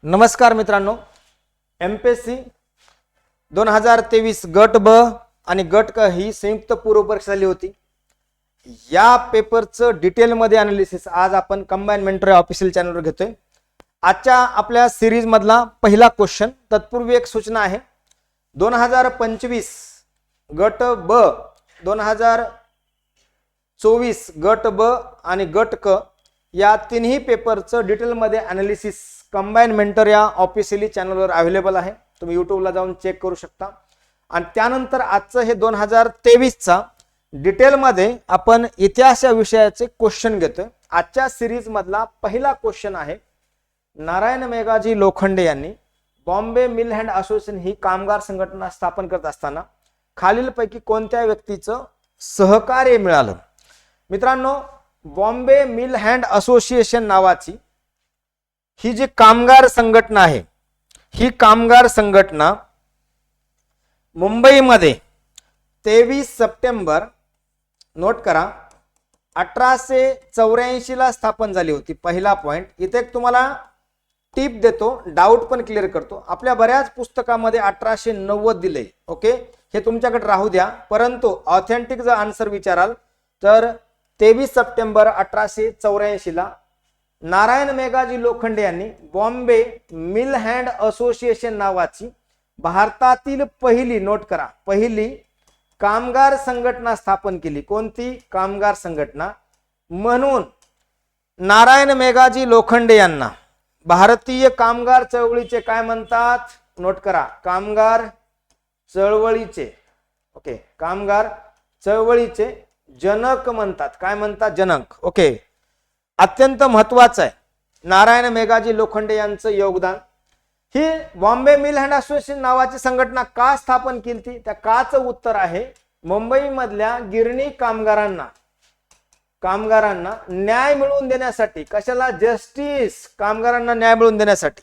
नमस्कार मित्रांनो, एमपीएससी 2023 गट ब आणि गट क ही संयुक्त पूर्व परीक्षा झाली होती। या पेपरचं डिटेलमध्ये अनालिसिस आज आपण कंबाईन मेंटर ऑफिशियल चॅनलवर घेतोय। आजच्या आपल्या सिरीज मधला पहिला क्वेश्चन, तत्पूर्वी एक सूचना आहे। 2025 गट ब, 2024 गट ब आणि गट क या तिन्ही पेपरचं डिटेलमध्ये अनालिसिस कंबाईन मेंटर या ऑफिशियली चॅनलवर अवेलेबल आहे। तुम्ही यूट्यूबला जाऊन चेक करू शकता। आणि त्यानंतर आजचं हे 2023 चा डिटेलमध्ये आपण इतिहास या विषयाचे क्वेश्चन घेतोय। आजच्या सिरीज मधला पहिला क्वेश्चन आहे, नारायण मेघाजी लोखंडे यांनी बॉम्बे मिल हँड असोसिएशन ही कामगार संघटना स्थापन करत असताना खालीलपैकी कोणत्या व्यक्तीचं सहकार्य मिळालं? मित्रांनो, बॉम्बे मिल हँड असोसिएशन नावाची ही जी कामगार संघटना आहे, ही कामगार संघटना मुंबईमध्ये 23 सप्टेंबर, नोट करा, 1884 ला स्थापन झाली होती। पहिला पॉइंट इथे तुम्हाला टिप देतो, डाऊट पण क्लिअर करतो। आपल्या बऱ्याच पुस्तकामध्ये 1890 दिले, ओके, हे तुमच्याकडे राहू द्या। परंतु ऑथेंटिक जर आन्सर विचाराल तर 23 सप्टेंबर 1884 ला नारायण मेघाजी लोखंडे यांनी बॉम्बे मिल हँड असोसिएशन नावाची भारतातील पहिली, नोट करा, पहिली कामगार संघटना स्थापन केली। कोणती कामगार संघटना? म्हणून नारायण मेघाजी लोखंडे यांना भारतीय कामगार चळवळीचे काय म्हणतात? नोट करा, कामगार चळवळीचे, ओके, कामगार चळवळीचे जनक म्हणतात। काय म्हणतात? जनक, ओके। अत्यंत महत्वाचं आहे नारायण मेघाजी लोखंडे यांचं योगदान। ही बॉम्बे मिल हँड असोसिएशन नावाची संघटना का स्थापन केली? त्या काचं उत्तर आहे, मुंबई मधल्या गिरणी कामगारांना न्याय मिळवून देण्यासाठी। कशाला? जस्टिस, कामगारांना न्याय मिळवून देण्यासाठी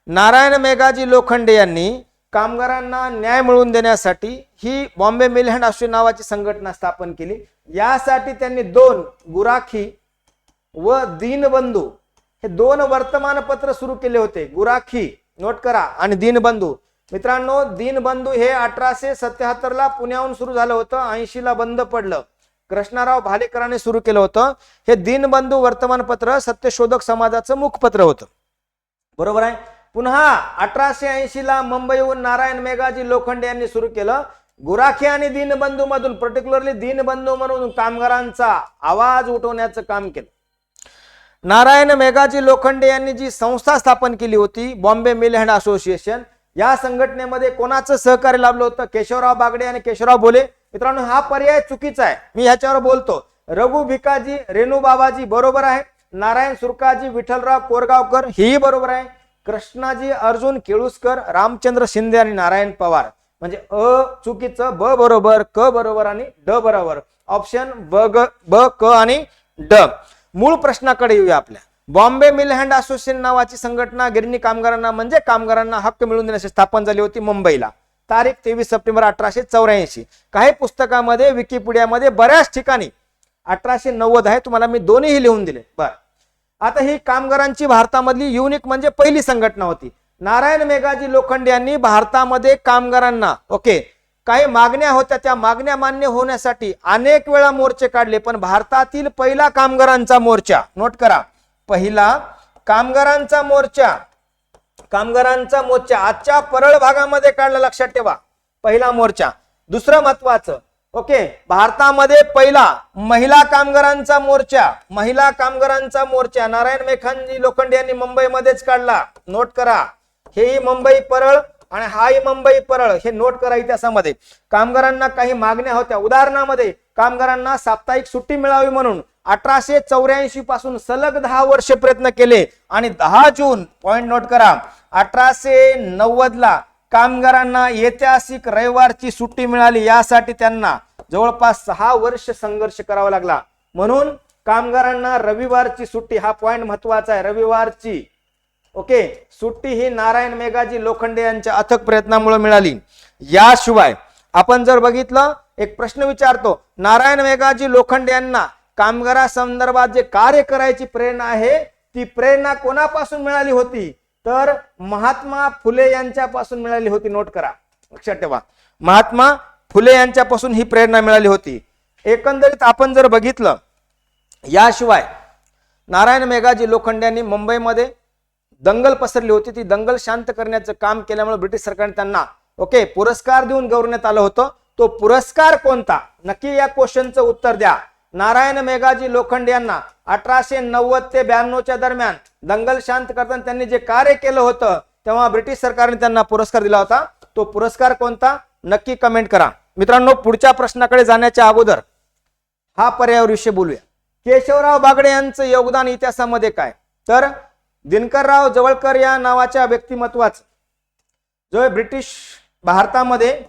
नारायण मेघाजी लोखंडे यांनी कामगारांना न्याय मिळवून देण्यासाठी ही बॉम्बे मिल हँड असोसिएशन नावाची संघटना स्थापन केली। यासाठी त्यांनी दोन, गुराखी व दीनबंधू, हे दोन वर्तमानपत्र सुरू केले होते। गुराखी, नोट करा, आणि दीनबंधू। मित्रांनो, दीनबंधू हे 1877 ला पुण्याहून सुरू झालं होतं, 80 ला बंद पडलं। कृष्णराव भालेकरांनी सुरू केलं होतं। हे दीनबंधू वर्तमानपत्र सत्यशोधक समाजाचं मुखपत्र होतं, बरोबर आहे। पुन्हा 1880 ला मुंबईहून नारायण मेघाजी लोखंडे यांनी सुरू केलं। गुराखी आणि दीनबंधू मधून, पर्टिक्युलरली दीनबंधू म्हणून कामगारांचा आवाज उठवण्याचं काम केलं। नारायण मेघाजी लोखंडे यांनी जी संस्था स्थापन केली होती, बॉम्बे मिल हँड असोसिएशन, या संघटनेमध्ये कोणाचं सहकार्य लाभलं होतं? केशवराव बागडे आणि केशवराव बोले। मित्रांनो, हा पर्याय चुकीचा आहे, मी ह्याच्यावर बोलतो। रघु भिकाजी, रेणू बाबाजी बरोबर आहे। नारायण सुरकाजी, विठ्ठलराव कोरगावकर ही बरोबर आहे। कृष्णाजी अर्जुन केळुसकर, रामचंद्र शिंदे आणि नारायण पवार, म्हणजे अ चुकीचं, ब बरोबर, क बरोबर आणि ड बरोबर। ऑप्शन ब, क आणि ड। मूळ प्रश्नाकडे येऊया आपल्या। बॉम्बे मिल हँड असोसिएशन नावाची संघटना गिरणी कामगारांना, म्हणजे कामगारांना हक्क मिळवून देण्यासाठी स्थापन झाली होती मुंबईला, तारीख 23 सप्टेंबर 1884। काही पुस्तकामध्ये, विकिपीडियामध्ये बऱ्याच ठिकाणी 1890 आहे, तुम्हाला मी दोन्ही लिहून दिले। बर, आता ही कामगारांची भारतामधली युनिक म्हणजे पहिली संघटना होती। नारायण मेघाजी लोखंडे यांनी भारतामध्ये कामगारांना, ओके, काही मागण्या होत्या, त्या मागण्या मान्य होण्यासाठी अनेक वेळा मोर्चे काढले, पण भारतातील पहिला कामगारांचा मोर्चा, नोट करा, पहिला कामगारांचा मोर्चा आजच्या परळ भागामध्ये काढला, लक्षात ठेवा, पहिला मोर्चा। दुसरं महत्वाचं, ओके, भारतामध्ये पहिला महिला कामगारांचा मोर्चा नारायण मेघाजी लोखंडे यांनी मुंबईमध्येच काढला, नोट करा। हेही मुंबई परळ आणि हाही मुंबई परळ, हे नोट करा इतिहासामध्ये। कामगारांना काही मागण्या होत्या, उदाहरणामध्ये कामगारांना साप्ताहिक सुट्टी मिळावी म्हणून 1884 पासून सलग 10 वर्ष प्रयत्न केले आणि 10 जून, पॉइंट नोट करा, 1890 ला कामगारांना ऐतिहासिक रविवारची सुट्टी मिळाली। यासाठी त्यांना जवळपास 6 वर्ष संघर्ष करावा लागला। म्हणून कामगारांना रविवारची सुट्टी, हा पॉइंट महत्वाचा आहे, रविवारची, ओके, सुट्टी ही नारायण मेघाजी लोखंडे यांच्या अथक प्रयत्नामुळे मिळाली। याशिवाय आपण जर बघितलं, एक प्रश्न विचारतो, नारायण मेघाजी लोखंडे यांना कामगारा संदर्भात जे कार्य करायची प्रेरणा आहे, ती प्रेरणा कोणापासून मिळाली होती? तर महात्मा फुले यांच्यापासून मिळाली होती. नोट करा, लक्षात ठेवा, महात्मा फुले यांच्यापासून ही प्रेरणा मिळाली होती. एकंदरीत आपण जर बघितलं, याशिवाय नारायण मेघाजी लोखंडे यांनी मुंबईमध्ये दंगल पसरली होती. ती दंगल शांत करण्याचं काम केल्यामुळे ब्रिटिश सरकारने त्यांना पुरस्कार देऊन गौरवण्यात आलं होतं. तो पुरस्कार कोणता, नक्की या क्वेश्चनचं उत्तर द्या. नारायण मेघाजी लोखंडे यांना 1890 ते 92च्या दरम्यान दंगल शांत करताना त्यांनी जे कार्य केलं होतं तेव्हा ब्रिटिश सरकारने त्यांना पुरस्कार दिला होता. तो पुरस्कार कोणता, नक्की कमेंट करा. मित्रांनो, पुढच्या प्रश्नाकडे जाण्याच्या अगोदर हा पर्यायावर विषय बोलूया. केशवराव बागडे यांचं योगदान इतिहासामध्ये काय, तर दिनकरराव जवळकर या नावाच्या व्यक्तिमत्वाचं जो ब्रिटिश भारतामध्ये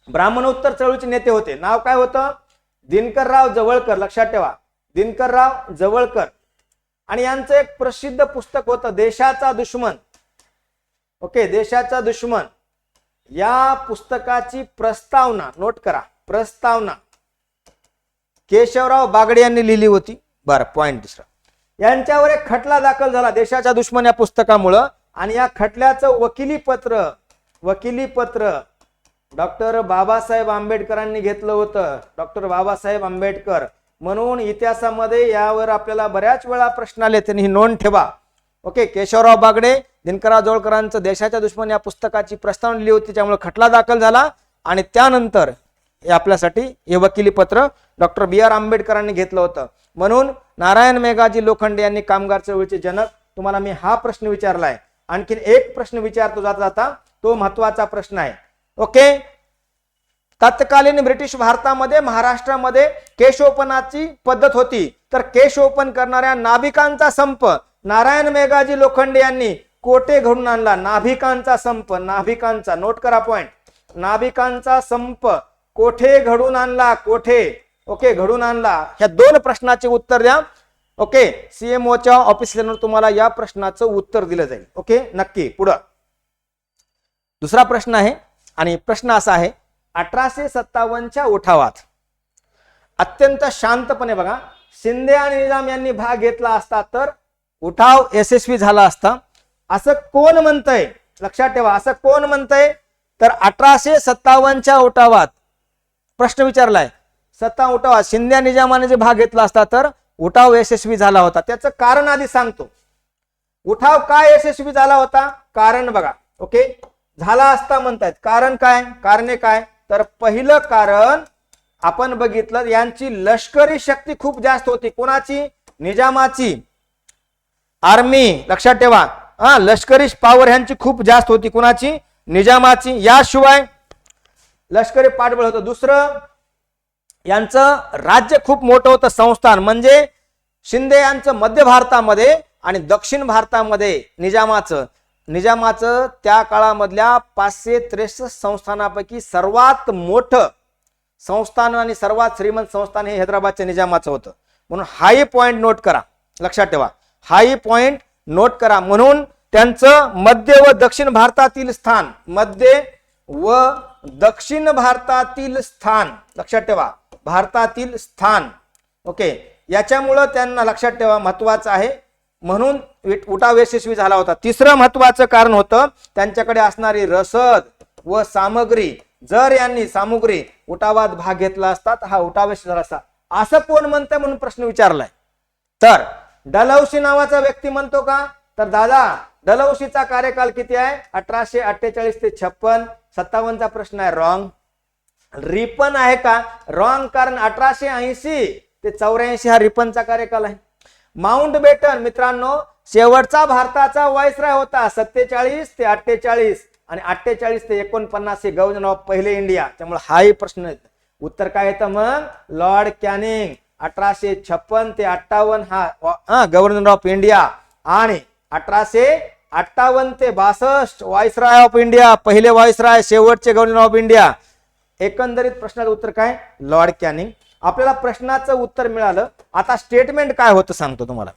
ब्राह्मणोत्तर चळवळीचे नेते होते, नाव काय होतं, दिनकरराव जवळकर. लक्षात ठेवा, दिनकरराव जवळकर. आणि यांचं एक प्रसिद्ध पुस्तक होतं देशाचा दुश्मन. देशाचा दुश्मन. या पुस्तकाची प्रस्तावना, नोट करा, प्रस्तावना केशवराव बागडे यांनी लिहिली होती. बरं, पॉइंट दुसरा, यांच्यावर एक खटला दाखल झाला देशाच्या दुश्मन या पुस्तकामुळं. आणि या खटल्याचं वकिली पत्र डॉक्टर बाबासाहेब आंबेडकरांनी घेतलं होतं. डॉक्टर बाबासाहेब आंबेडकर. म्हणून इतिहासामध्ये यावर आपल्याला बऱ्याच वेळा प्रश्न आले, त्यांनी ही नोंद ठेवा. केशवराव बागडे, दिनकरराव जवळकरांचं देशाच्या दुश्मन या पुस्तकाची प्रस्तावना लिहिली होती, त्यामुळे खटला दाखल झाला. आणि त्यानंतर हे आपल्यासाठी हे वकिली पत्र डॉक्टर B.R. आंबेडकरांनी घेतलं होतं. म्हणून नारायण मेघाजी लोखंडे यांनी कामगार चळवळीचे जनक. तुम्हाला मी हा प्रश्न विचारलाय. आणखीन एक प्रश्न विचारतो जाता जाता, तो महत्वाचा प्रश्न आहे. तत्कालीन ब्रिटिश भारतामध्ये महाराष्ट्रामध्ये केशोपनाची पद्धत होती. तर केशोपन करणाऱ्या नाभिकांचा संप नारायण मेघाजी लोखंडे यांनी कोठे घडून आणला. नाभिकांचा संप, नाभिकांचा, नोट करा पॉइंट, नाभिकांचा संप कोठे घडून आणला, कोठे घडून आणला. ह्या दोन प्रश्नाचे उत्तर द्या. CMOच्या ऑफिसला तुम्हाला या प्रश्नाचं उत्तर दिलं जाईल. नक्की. पुढं दुसरा प्रश्न आहे, आणि प्रश्न असा आहे, 1857च्या उठावात अत्यंत शांतपणे बघा, शिंदे आणि निजाम यांनी भाग घेतला असता तर उठाव यशस्वी झाला असता, असं कोण म्हणतंय. लक्षात ठेवा, असं कोण म्हणतंय, तर 1857च्या उठावात प्रश्न विचारलाय. उठावात शिंदे आणि निजामाने जे भाग घेतला असता तर उठाव यशस्वी झाला होता. त्याचं कारण आधी सांगतो. उठाव काय यशस्वी झाला होता, कारण बघा. झाला असता म्हणतायत, कारण काय, कारणे काय, तर पहिलं कारण आपण बघितलं, यांची लष्करी शक्ती खूप जास्त होती. कोणाची, निजामाची आर्मी. लक्षात ठेवा, लष्करी पॉवर यांची खूप जास्त होती. कोणाची, निजामाची. याशिवाय लष्करी पाठबळ होतं. दुसरं, यांचं राज्य खूप मोठं होतं, संस्थान. म्हणजे शिंदे यांचं मध्य भारतामध्ये आणि दक्षिण भारतामध्ये निजामाचं त्या काळामधल्या 563 संस्थानापैकी सर्वात मोठं संस्थान आणि सर्वात श्रीमंत संस्थान हे हैदराबादच्या निजामाचं होतं. म्हणून हाही पॉइंट नोट करा. लक्षात ठेवा, हाही पॉइंट नोट करा. म्हणून त्यांचं मध्य व दक्षिण भारतातील स्थान, मध्य व दक्षिण भारतातील स्थान, लक्षात ठेवा, भारतातील स्थान. याच्यामुळं त्यांना लक्षात ठेवा महत्वाचं आहे. म्हणून उठाव यशस्वी झाला होता. तिसरं महत्वाचं कारण होतं त्यांच्याकडे असणारी रसद व सामग्री. जर यांनी सामुग्री उठावात भाग घेतला असता तर हा उठाव यशस्वी झाला असता, असं कोण म्हणतंय म्हणून प्रश्न विचारलाय. तर डलहौसी नावाचा व्यक्ती म्हणतो का, तर दादा डलहौसीचा कार्यकाल किती आहे, 1848 ते 56. 57चा प्रश्न आहे रॉंग. रिपन आहे का, रॉंग, कारण 1880 ते 84 हा रिपनचा कार्यकाल आहे. माउंट बेटन मित्रांनो शेवटचा भारताचा व्हाईसरॉय होता 47 ते 48 आणि 48 ते 49 हे गव्हर्नर ऑफ पहिले इंडिया. त्यामुळे हाही प्रश्न उत्तर काय येतं मग, लॉर्ड कॅनिंग. 1856 ते 58 हा गव्हर्नर ऑफ इंडिया आणि 1858 ते 62 व्हाईसरॉय ऑफ इंडिया, पहिले व्हाईसरॉय, शेवटचे गव्हर्नर ऑफ इंडिया. एकंदरीत प्रश्नाचं उत्तर काय, लॉर्ड कॅनिंग. आपल्याला प्रश्नाचं उत्तर मिळालं. आता स्टेटमेंट काय होतं सांगतो तुम्हाला.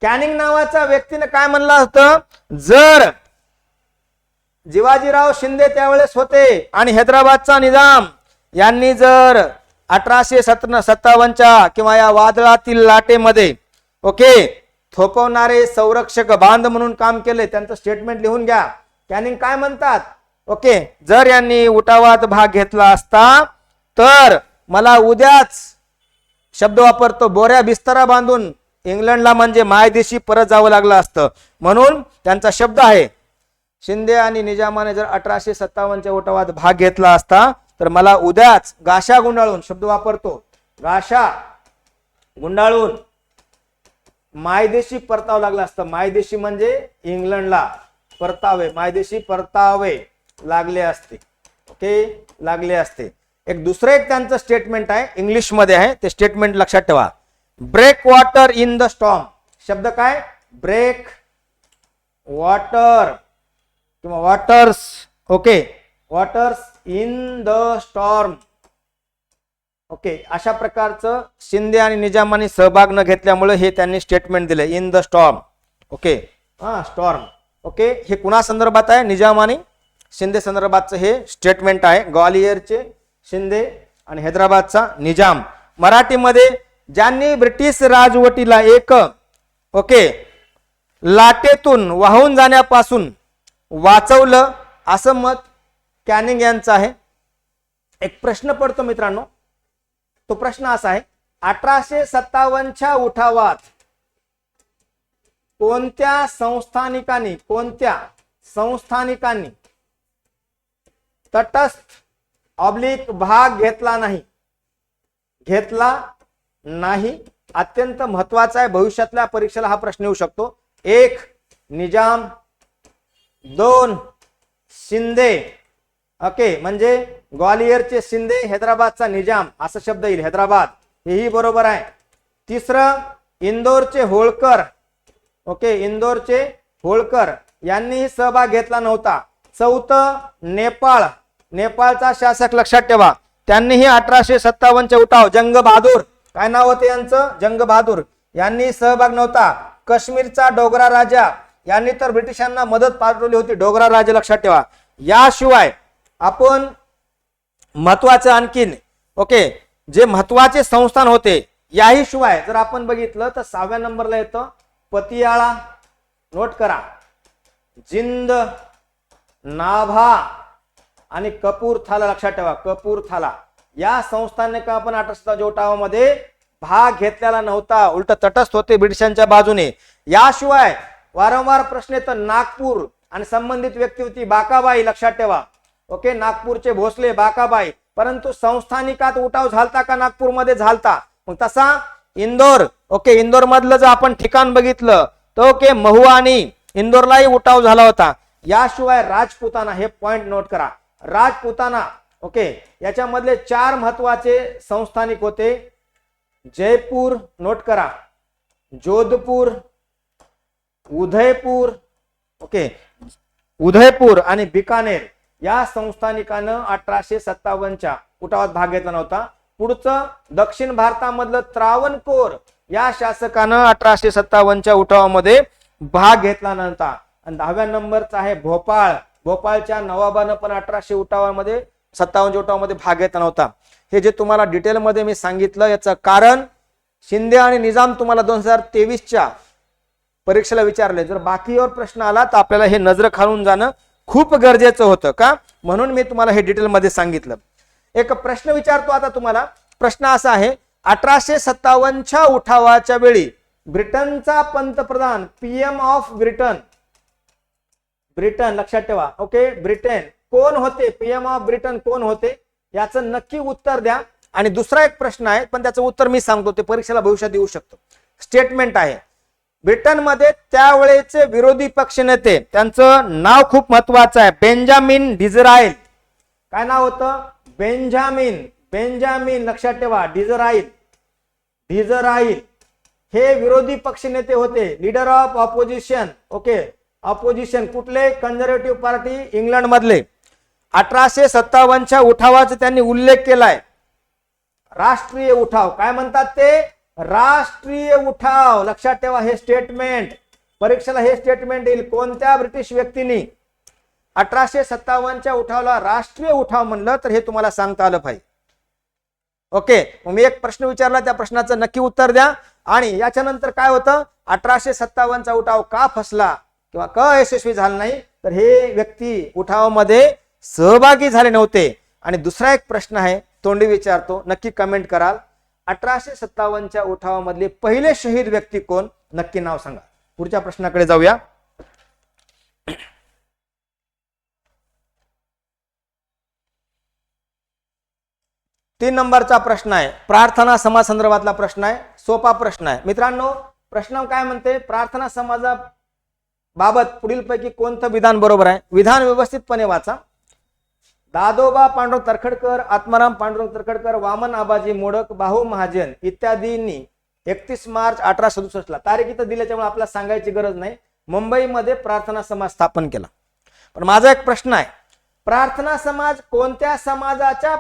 कॅनिंग नावाच्या व्यक्तीने काय म्हणलं होतं, जर जिवाजीराव शिंदे त्यावेळेस होते आणि हैदराबादचा निजाम यांनी जर 1857च्या किंवा या वादळातील लाटेमध्ये थोपवणारे संरक्षक बांध म्हणून काम केले, त्यांचं स्टेटमेंट लिहून घ्या. कॅनिंग काय म्हणतात? ओके, जर यांनी उठावात भाग घेतला असता तर मला उद्याच, शब्द वापरतो, बोऱ्या बिस्तरा बांधून इंग्लंडला म्हणजे मायदेशी परत जावं लागलं असतं. म्हणून त्यांचा शब्द आहे, शिंदे आणि निजामाने जर 1857च्या उठावात भाग घेतला असता तर मला उद्याच गाशा गुंडाळून, शब्द वापरतो, गाशा गुंडाळून मायदेशी परतावं लागलं असतं. मायदेशी म्हणजे इंग्लंडला परतावे, मायदेशी परतावे लागले असते. ओके, लागले असते. एक दुसरं एक त्यांचं स्टेटमेंट आहे, इंग्लिश मध्ये आहे, ते स्टेटमेंट लक्षात ठेवा. Break water in the storm. शब्द काय? ब्रेक वॉटर किंवा waters. Okay, waters in the storm. Okay, अशा प्रकारचं शिंदे आणि निजामाने सहभाग न घेतल्यामुळे हे त्यांनी स्टेटमेंट दिले, in the storm. Okay, storm. Okay, हे कुणा संदर्भात आहे? निजाम आणि शिंदे संदर्भातचं हे स्टेटमेंट आहे. ग्वालियरचे शिंदे आणि हैदराबादचा निजाम. मराठीमध्ये ज्यांनी ब्रिटिश राजवटीला एक लाटेतून वाहून जाण्यापासून वाचवलं, असं मत कॅनिंग यांचं आहे. एक प्रश्न पडतो मित्रांनो, तो प्रश्न असा आहे, 1857च्या उठावात कोणत्या संस्थानिकांनी तटस्थ ऑब्लिक भाग घेतला नाही? अत्यंत महत्वाचा आहे, भविष्यातल्या परीक्षेला हा प्रश्न येऊ शकतो. 1 निजाम, 2 शिंदे. ओके, म्हणजे ग्वालियरचे शिंदे, हैदराबादचा निजाम, असा शब्द येईल, हैदराबाद, हेही बरोबर आहे. 3 इंदोरचे होळकर. ओके, इंदोरचे होळकर यांनीही सहभाग घेतला नव्हता. 4 नेपाळचा शासक, लक्षात ठेवा, त्यांनीही 1857चे उठाव, जंग बहादूर, काय नाव होते यांचं? जंग बहादूर, यांनी सहभाग नव्हता. काश्मीरचा डोगरा राजा यांनी तर ब्रिटिशांना मदत पाठवली होती, डोगरा राजा, लक्षात ठेवा. याशिवाय आपण महत्वाचं आणखीन जे महत्वाचे संस्थान होते, याही शिवाय जर आपण बघितलं तर 6व्या नंबरला येतं पतियाळा, नोट करा, जिंद, नाभा आणि कपूरथाला, लक्षात ठेवा, कपूरथाला. या संस्थानिका आपण 1857 उठावामध्ये भाग घेतलेला नव्हता, उलट तटस्थ होते ब्रिटिशांच्या बाजूने. याशिवाय वारंवार प्रश्न येतो नागपूर आणि संबंधित व्यक्ती होती बाकाबाई, लक्षात ठेवा. ओके, नागपूरचे भोसले, बाकाबाई. परंतु संस्थानिकात उठाव झालता का? नागपूरमध्ये झालता. मग तसा इंदोर, इंदोर मधलं जर आपण ठिकाण बघितलं तर महुआ आणि इंदोरलाही उठाव झाला होता. याशिवाय राजपुताना, हे पॉइंट नोट करा, राजपुताना. याच्यामधले 4 महत्वाचे संस्थानिक होते, जयपूर, नोट करा, जोधपूर, उदयपूर आणि बिकानेर. या संस्थानिकानं 1857च्या उठावात भाग घेतला नव्हता. पुढचं दक्षिण भारतामधलं त्रावणकोर, या शासकानं 1857च्या उठावामध्ये भाग घेतला नव्हता. आणि 10व्या नंबरचा आहे भोपाळ. भोपाळच्या नवाबानं पण 1857च्या उठावामध्ये भाग घेतला नव्हता. हे जे तुम्हाला डिटेलमध्ये मी सांगितलं, याचं कारण शिंदे आणि निजाम तुम्हाला 2023च्या परीक्षेला विचारले. जर बाकीवर प्रश्न आला तर आपल्याला हे नजर खालून जाणं खूप गरजेचं होतं का, म्हणून मी तुम्हाला हे डिटेलमध्ये सांगितलं. एक प्रश्न विचारतो आता तुम्हाला. प्रश्न असा आहे, 1857च्या उठावाच्या वेळी ब्रिटनचा पंतप्रधान, पीएम ऑफ ब्रिटन, लक्षात ठेवा. ब्रिटन कोण होते? पीएम ऑफ ब्रिटन कोण होते? याचं नक्की उत्तर द्या. आणि दुसरा एक प्रश्न आहे, पण त्याचं उत्तर मी सांगतो, ते परीक्षेला भविष्यात येऊ शकतो. स्टेटमेंट आहे, ब्रिटनमध्ये त्यावेळेचे विरोधी पक्ष नेते, त्यांचं नाव खूप महत्वाचं आहे, बेंजामिन डिझराईल. काय नाव होतं? बेंजामिन, लक्षात ठेवा, डिझराईल हे विरोधी पक्ष नेते होते, लीडर ऑफ ऑपोजिशन. ऑपोजिशन कुठले? कंझर्वेटिव्ह पार्टी, इंग्लंड मधले. 1857च्या उठावाचा त्यांनी उल्लेख केलाय, राष्ट्रीय उठाव. काय म्हणतात ते? राष्ट्रीय उठाव, लक्षात ठेवा. हे स्टेटमेंट परीक्षेला, हे स्टेटमेंट येईल. कोणत्या ब्रिटिश व्यक्तींनी 1857च्या उठावाला राष्ट्रीय उठाव म्हणलं, तर हे तुम्हाला सांगता आलं पाहिजे. मी एक प्रश्न विचारला, त्या प्रश्नाचं नक्की उत्तर द्या. आणि याच्यानंतर काय होतं, 1857चा उठाव का फसला किंवा का यशस्वी झाला नाही, तर हे व्यक्ती उठावामध्ये सहभागी झाले नव्हते. आणि दुसरा एक प्रश्न आहे, तोंडी विचारतो, नक्की कमेंट कराल. 1857च्या उठावामधले पहिले शहीद व्यक्ती कोण, नक्की नाव सांगा. पुढच्या प्रश्नाकडे जाऊया. 3 नंबरचा प्रश्न आहे, प्रार्थना समाज संदर्भातला प्रश्न आहे. सोपा प्रश्न आहे मित्रांनो. प्रश्न काय म्हणते, प्रार्थना समाजाबाबत पुढीलपैकी कोणतं विधान बरोबर आहे. विधान व्यवस्थितपणे वाचा. दादोबा पांडुरंग तरखडकर, आत्माराम पांडुरंग तरखडकर, वामन आबाजी मोडक, भाऊ महाजन इत्यादींनी 31 मार्च 1867 तारीख इथं दिल्याच्यामुळे आपल्याला सांगायची गरज नाही, मुंबईमध्ये प्रार्थना समाज स्थापन केला. पण माझा एक प्रश्न आहे, प्रार्थना समाज कोणत्या समाजाच्या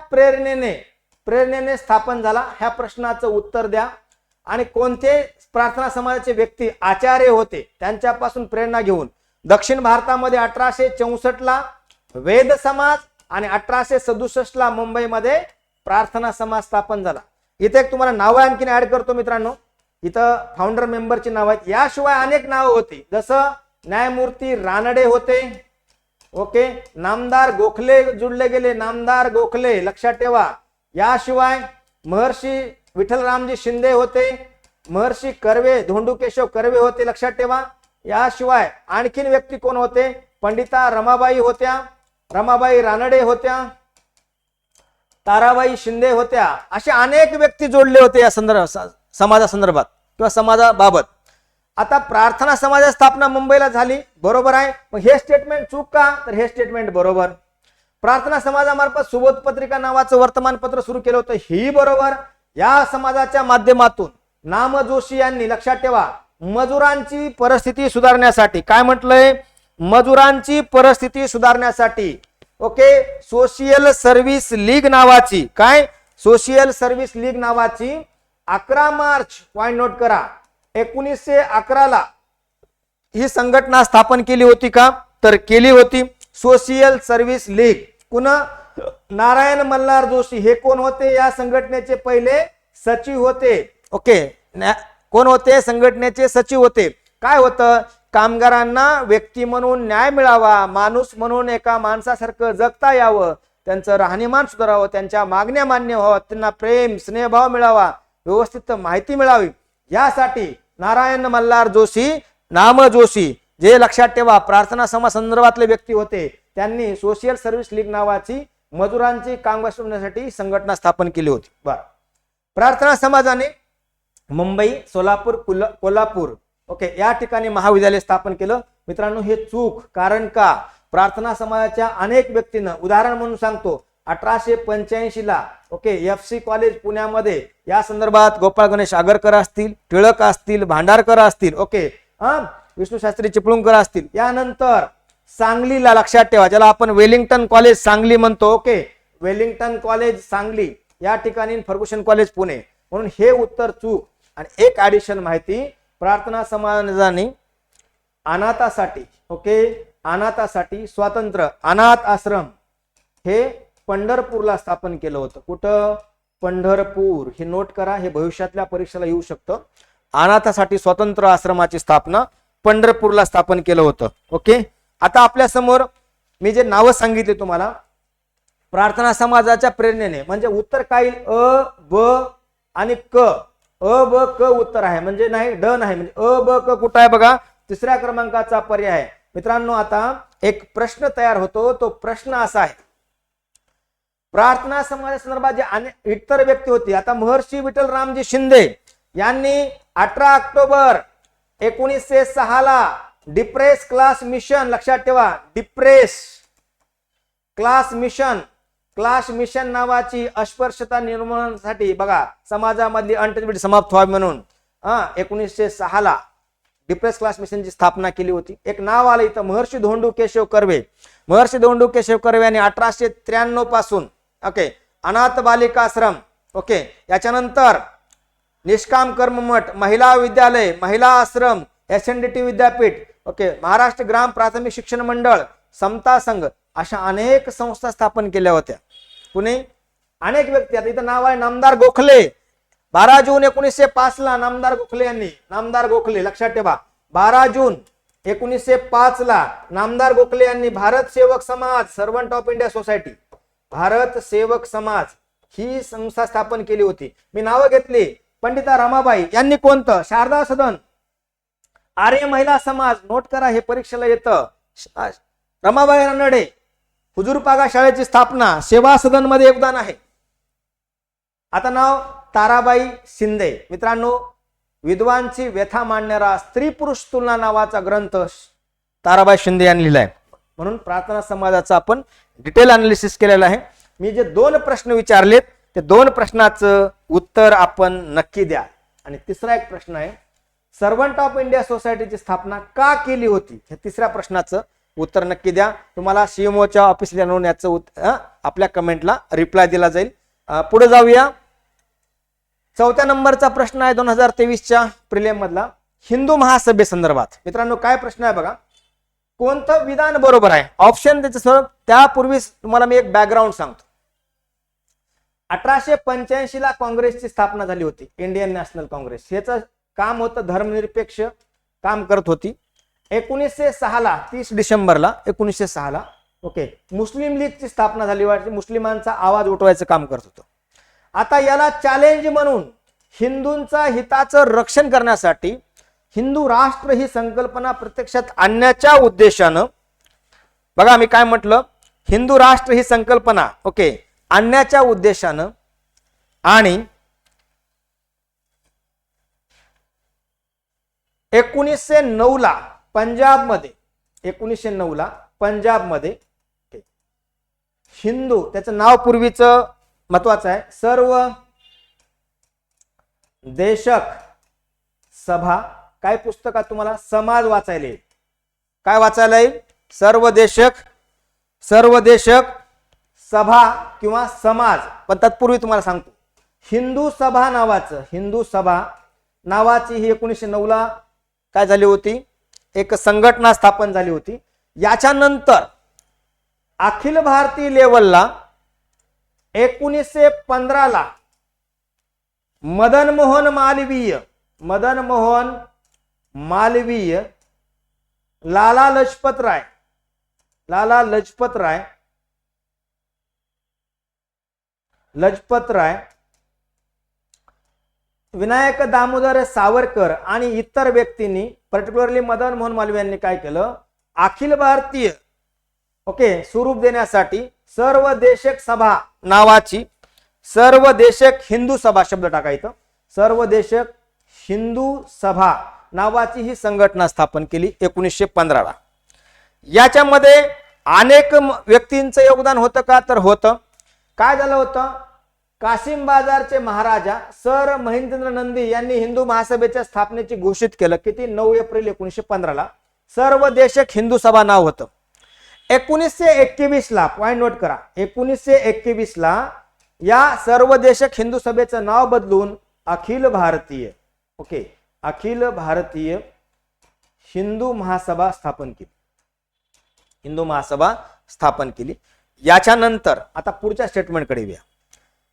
प्रेरणेने स्थापन झाला, ह्या प्रश्नाचं उत्तर द्या. आणि कोणते प्रार्थना समाजाचे व्यक्ती आचार्य होते, त्यांच्यापासून प्रेरणा घेऊन दक्षिण भारतामध्ये 1864 वेद समाज आणि 1867 मुंबईमध्ये प्रार्थना समाज स्थापन झाला. इथे एक तुम्हाला नाव आणखीन ऍड करतो मित्रांनो. इथं फाउंडर मेंबरची नाव आहेत. याशिवाय अनेक नावं होती, जसं न्यायमूर्ती रानडे होते. ओके, नामदार गोखले जुळले गेले, नामदार गोखले लक्षात ठेवा. याशिवाय महर्षी विठ्ठलरामजी शिंदे होते, महर्षी कर्वे धोंडू केशव कर्वे होते, लक्षात ठेवा. याशिवाय आणखीन व्यक्ती कोण होते, पंडिता रमाबाई होत्या, रमाबाई रानडे होत्या, ताराबाई शिंदे होत्या. असे अनेक व्यक्ती जोडले होते या समाजासंदर्भात किंवा समाजाबाबत. आता प्रार्थना समाज स्थापना मुंबईला झाली, बरोबर आहे. मग हे स्टेटमेंट चूक का, तर हे स्टेटमेंट बरोबर. प्रार्थना समाजामार्फत सुबोध पत्रिका नावाचं वर्तमानपत्र सुरू केलं होतं, ही बरोबर. या समाजाच्या माध्यमातून नाम जोशी यांनी, लक्षात ठेवा, मजुरांची परिस्थिती सुधारण्यासाठी, काय म्हटलंय, मजुरांची परिस्थिती सुधारण्यासाठी ओके सोशियल सर्व्हिस लीग नावाची, काय सोशियल सर्व्हिस लीग नावाची 11 मार्च पॉइंट नोट करा 1911 ही संघटना स्थापन केली होती का, तर केली होती. सोशियल सर्व्हिस लीग पुन्हा नारायण मल्हार जोशी हे कोण होते, या संघटनेचे पहिले सचिव होते. ओके, कोण होते, संघटनेचे सचिव होते. काय होतं, कामगारांना व्यक्ती म्हणून न्याय मिळावा, माणूस म्हणून एका माणसासारखं जगता यावं, त्यांचं राहणीमान सुधारावं, त्यांच्या मागण्या मान्य व्हाव्या, त्यांना प्रेम स्नेहभाव मिळावा, व्यवस्थित माहिती मिळावी, यासाठी नारायण मल्हार जोशी, नाम जोशी, जे लक्षात ठेवा प्रार्थना समाज संदर्भातले व्यक्ती होते, त्यांनी सोशियल सर्व्हिस लीग नावाची मजुरांची कामगार सोडण्यासाठी संघटना स्थापन केली होती. बरं, प्रार्थना समाजाने मुंबई, सोलापूर, कोल्हापूर ओके या ठिकाणी महाविद्यालय स्थापन केलं. मित्रांनो हे चूक, कारण का प्रार्थना समाजाच्या अनेक व्यक्तींना, उदाहरण म्हणून सांगतो, 1885 ओके FC कॉलेज पुण्यामध्ये या संदर्भात गोपाळ गणेश आगरकर असतील, टिळक असतील, भांडारकर असतील, ओके विष्णू शास्त्री चिपळूणकर असतील. यानंतर सांगलीला, लक्षात ठेवा, ज्याला आपण वेलिंग्टन कॉलेज सांगली म्हणतो, ओके वेलिंग्टन कॉलेज सांगली या ठिकाणी, फर्ग्युसन कॉलेज पुणे. म्हणून हे उत्तर चूक. आणि एक ऍडिशन माहिती, प्रार्थना समाजाने अनाथासाठी ओके अनाथासाठी स्वतंत्र अनाथ आश्रम हे पंढरपूरला स्थापन केलं होतं. कुठं, पंढरपूर. हे नोट करा, हे भविष्यातल्या परीक्षेला येऊ शकतं. अनाथासाठी स्वतंत्र आश्रमाची स्थापना पंढरपूरला स्थापन केलं होतं. ओके, आता आपल्या समोर मी जे नावं सांगितले तुम्हाला प्रार्थना समाजाच्या प्रेरणेने, म्हणजे उत्तर काय येईल, अ ब आणि क. अ ब क उत्तर आहे, म्हणजे नाही ड नाही, म्हणजे अ ब क कुठं आहे बघा, तिसऱ्या क्रमांकाचा पर्याय आहे. मित्रांनो आता एक प्रश्न तयार होतो, तो प्रश्न असा आहे, प्रार्थना समाजासंदर्भात जे इतर व्यक्ती होती, आता महर्षी विठ्ठलरामजी शिंदे यांनी 18 ऑक्टोबर 1906 डिप्रेस क्लास मिशन, लक्षात ठेवा डिप्रेस क्लास मिशन नावाची अस्पृश्यता निर्मूलनासाठी बघा समाजामधली अंटचबीट समाप्त व्हावी म्हणून 1906 डिप्रेस क्लास मिशनची स्थापना केली होती. एक नाव आलं इथं, महर्षी धोंडू केशव कर्वे. महर्षी धोंडू केशव कर्वे यांनी 1893 पासून ओके अनाथ बालिकाश्रम ओके याच्यानंतर निष्काम कर्म मठ, महिला विद्यालय, महिला आश्रम, SNDT विद्यापीठ ओके महाराष्ट्र ग्राम प्राथमिक शिक्षण मंडळ, समता संघ अशा अनेक संस्था स्थापन केल्या होत्या. पुणे अनेक व्यक्ती, आता इथं नाव आहे नामदार गोखले. 12 जून 1905 ला नामदार गोखले यांनी, नामदार गोखले लक्षात ठेवा, 12 जून 1905 ला नामदार गोखले यांनी भारत सेवक समाज, servant of India society, Bharat सेवक समाज ही संस्था स्थापन केली होती. मी नावं घेतली. पंडिता रमाबाई यांनी कोणतं? शारदा सदन, आर्य महिला समाज, नोट करा हे परीक्षेला येतं. रमाबाई रानडे, हुजूरपागा शाळेची स्थापना, सेवा सदन मध्ये योगदान आहे. आता नाव ताराबाई शिंदे. मित्रांनो, विद्वांची व्यथा मांडणारा स्त्री पुरुष तुलना नावाचा ग्रंथ ताराबाई शिंदे यांनी लिहिलाय. म्हणून प्रार्थना समाजाचा आपण डिटेल अनालिसिस केलेला आहे. मी जे 2 प्रश्न विचारलेत ते 2 प्रश्नाचं उत्तर आपण नक्की द्या. आणि तिसरा एक प्रश्न आहे, सर्वंट ऑफ इंडिया सोसायटीची स्थापना का केली होती? हे तिसऱ्या प्रश्नाचं उत्तर नक्की द्या. तुम्हाला सीएमओच्या ऑफिसला नेऊन याचं आपल्या कमेंटला रिप्लाय दिला जाईल. पुढे जाऊया. 4थ्या नंबरचा प्रश्न आहे 2023च्या प्रिलिम मधला, हिंदू महासभेसंदर्भात. मित्रांनो, काय प्रश्न आहे बघा. कोणतं विधान बरोबर आहे? ऑप्शन त्याचं. त्यापूर्वी तुम्हाला मी एक बॅकग्राऊंड सांगतो. 1885 ला काँग्रेसची स्थापना झाली होती, इंडियन नॅशनल काँग्रेस. याचं काम होतं धर्मनिरपेक्ष काम करत होती. 1906 ला 30 डिसेंबरला 1906 ला ओके मुस्लिम लीगची स्थापना झाली. वाटते मुस्लिमांचा आवाज उठवायचं काम करत होतं. आता याला चॅलेंज म्हणून हिंदूंचा हिताचं रक्षण करण्यासाठी हिंदू राष्ट्र ही संकल्पना प्रत्यक्षात आणण्याच्या उद्देशानं, बघा मी काय म्हटलं, हिंदू राष्ट्र ही संकल्पना ओके आणण्याच्या उद्देशानं आणि 1909 ला पंजाबमध्ये 1909 ला पंजाबमध्ये हिंदू, त्याचं नाव पूर्वीचं महत्वाचं आहे, सर्व देशक सभा. काय पुस्तकात तुम्हाला समाज वाचायला येईल? काय वाचायला येईल? सर्व देशक सभा किंवा समाज. पण तत्पूर्वी तुम्हाला सांगतो, हिंदू सभा नावाची ही 1909 ला काय झाली होती? एक संघटना स्थापन झाली होती. याच्यानंतर अखिल भारतीय लेवलला 1915 ला मदन मोहन मालवीय, लाला लजपत राय, विनायक दामोदर सावरकर आणि इतर व्यक्तींनी, पर्टिक्युलरली मदन मोहन मालवीय यांनी काय केलं? अखिल भारतीय ओके स्वरूप देण्यासाठी सर्व देशक सभा नावाची, सर्व देशक हिंदू सभा शब्द टाकायचं, सर्व देशक हिंदू सभा नावाची ही संघटना स्थापन केली 1915 ला. याच्यामध्ये अनेक व्यक्तींचं योगदान होतं का? तर होतं. काय झालं होतं? कासिम बाजारचे महाराजा सर महेंद्र नंदी यांनी हिंदू महासभेच्या स्थापनेची घोषित केलं. किती? 9 एप्रिल 1915 ला. सर्व देशक हिंदू सभा नाव होतं. 1921 ला पॉइंट नोट करा, 1921 ला या सर्व देशक हिंदू सभेचं नाव बदलून अखिल भारतीय हिंदू महासभा स्थापन केली. याच्यानंतर आता पुढच्या स्टेटमेंटकडे येऊया.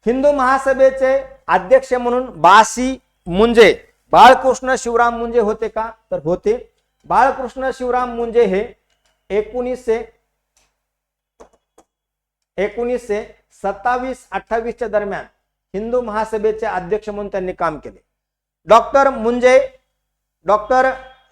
हिंदू महासभेचे अध्यक्ष म्हणून बासी मुंजे, बाळकृष्ण शिवराम मुंजे होते का? तर होते. बाळकृष्ण शिवराम मुंजे हे 1927-28 च्या दरम्यान हिंदू महासभेचे अध्यक्ष म्हणून त्यांनी काम केले. डॉक्टर मुंजे, डॉक्टर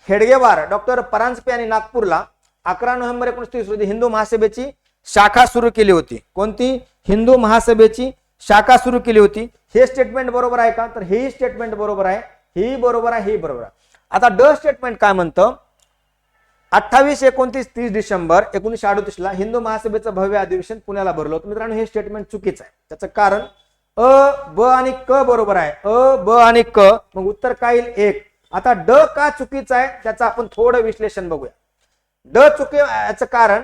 हेडगेवार, डॉक्टर परांजपे यांनी नागपूरला 11 नोव्हेंबर 1930 रोजी हिंदू महासभेची शाखा सुरू केली होती. कोणती? हिंदू महासभेची शाखा सुरू केली होती. हे स्टेटमेंट बरोबर आहे का? तर हे स्टेटमेंट बरोबर आहे, हे बरोबर आहे, हे बरोबर आहे. आता ड स्टेटमेंट काय म्हणतं? 28, 29, 30 डिसेंबर 1938 ला हिंदू महासभेचं भव्य अधिवेशन पुण्याला भरलं होतं. मित्रांनो, हे स्टेटमेंट चुकीचं आहे. त्याचं कारण अ, ब आणि क बरोबर आहे. अ, ब आणि क, मग उत्तर काय येईल? 1. आता ड का चुकीचं आहे त्याचं आपण थोडं विश्लेषण बघूया. ड चुके याचं कारण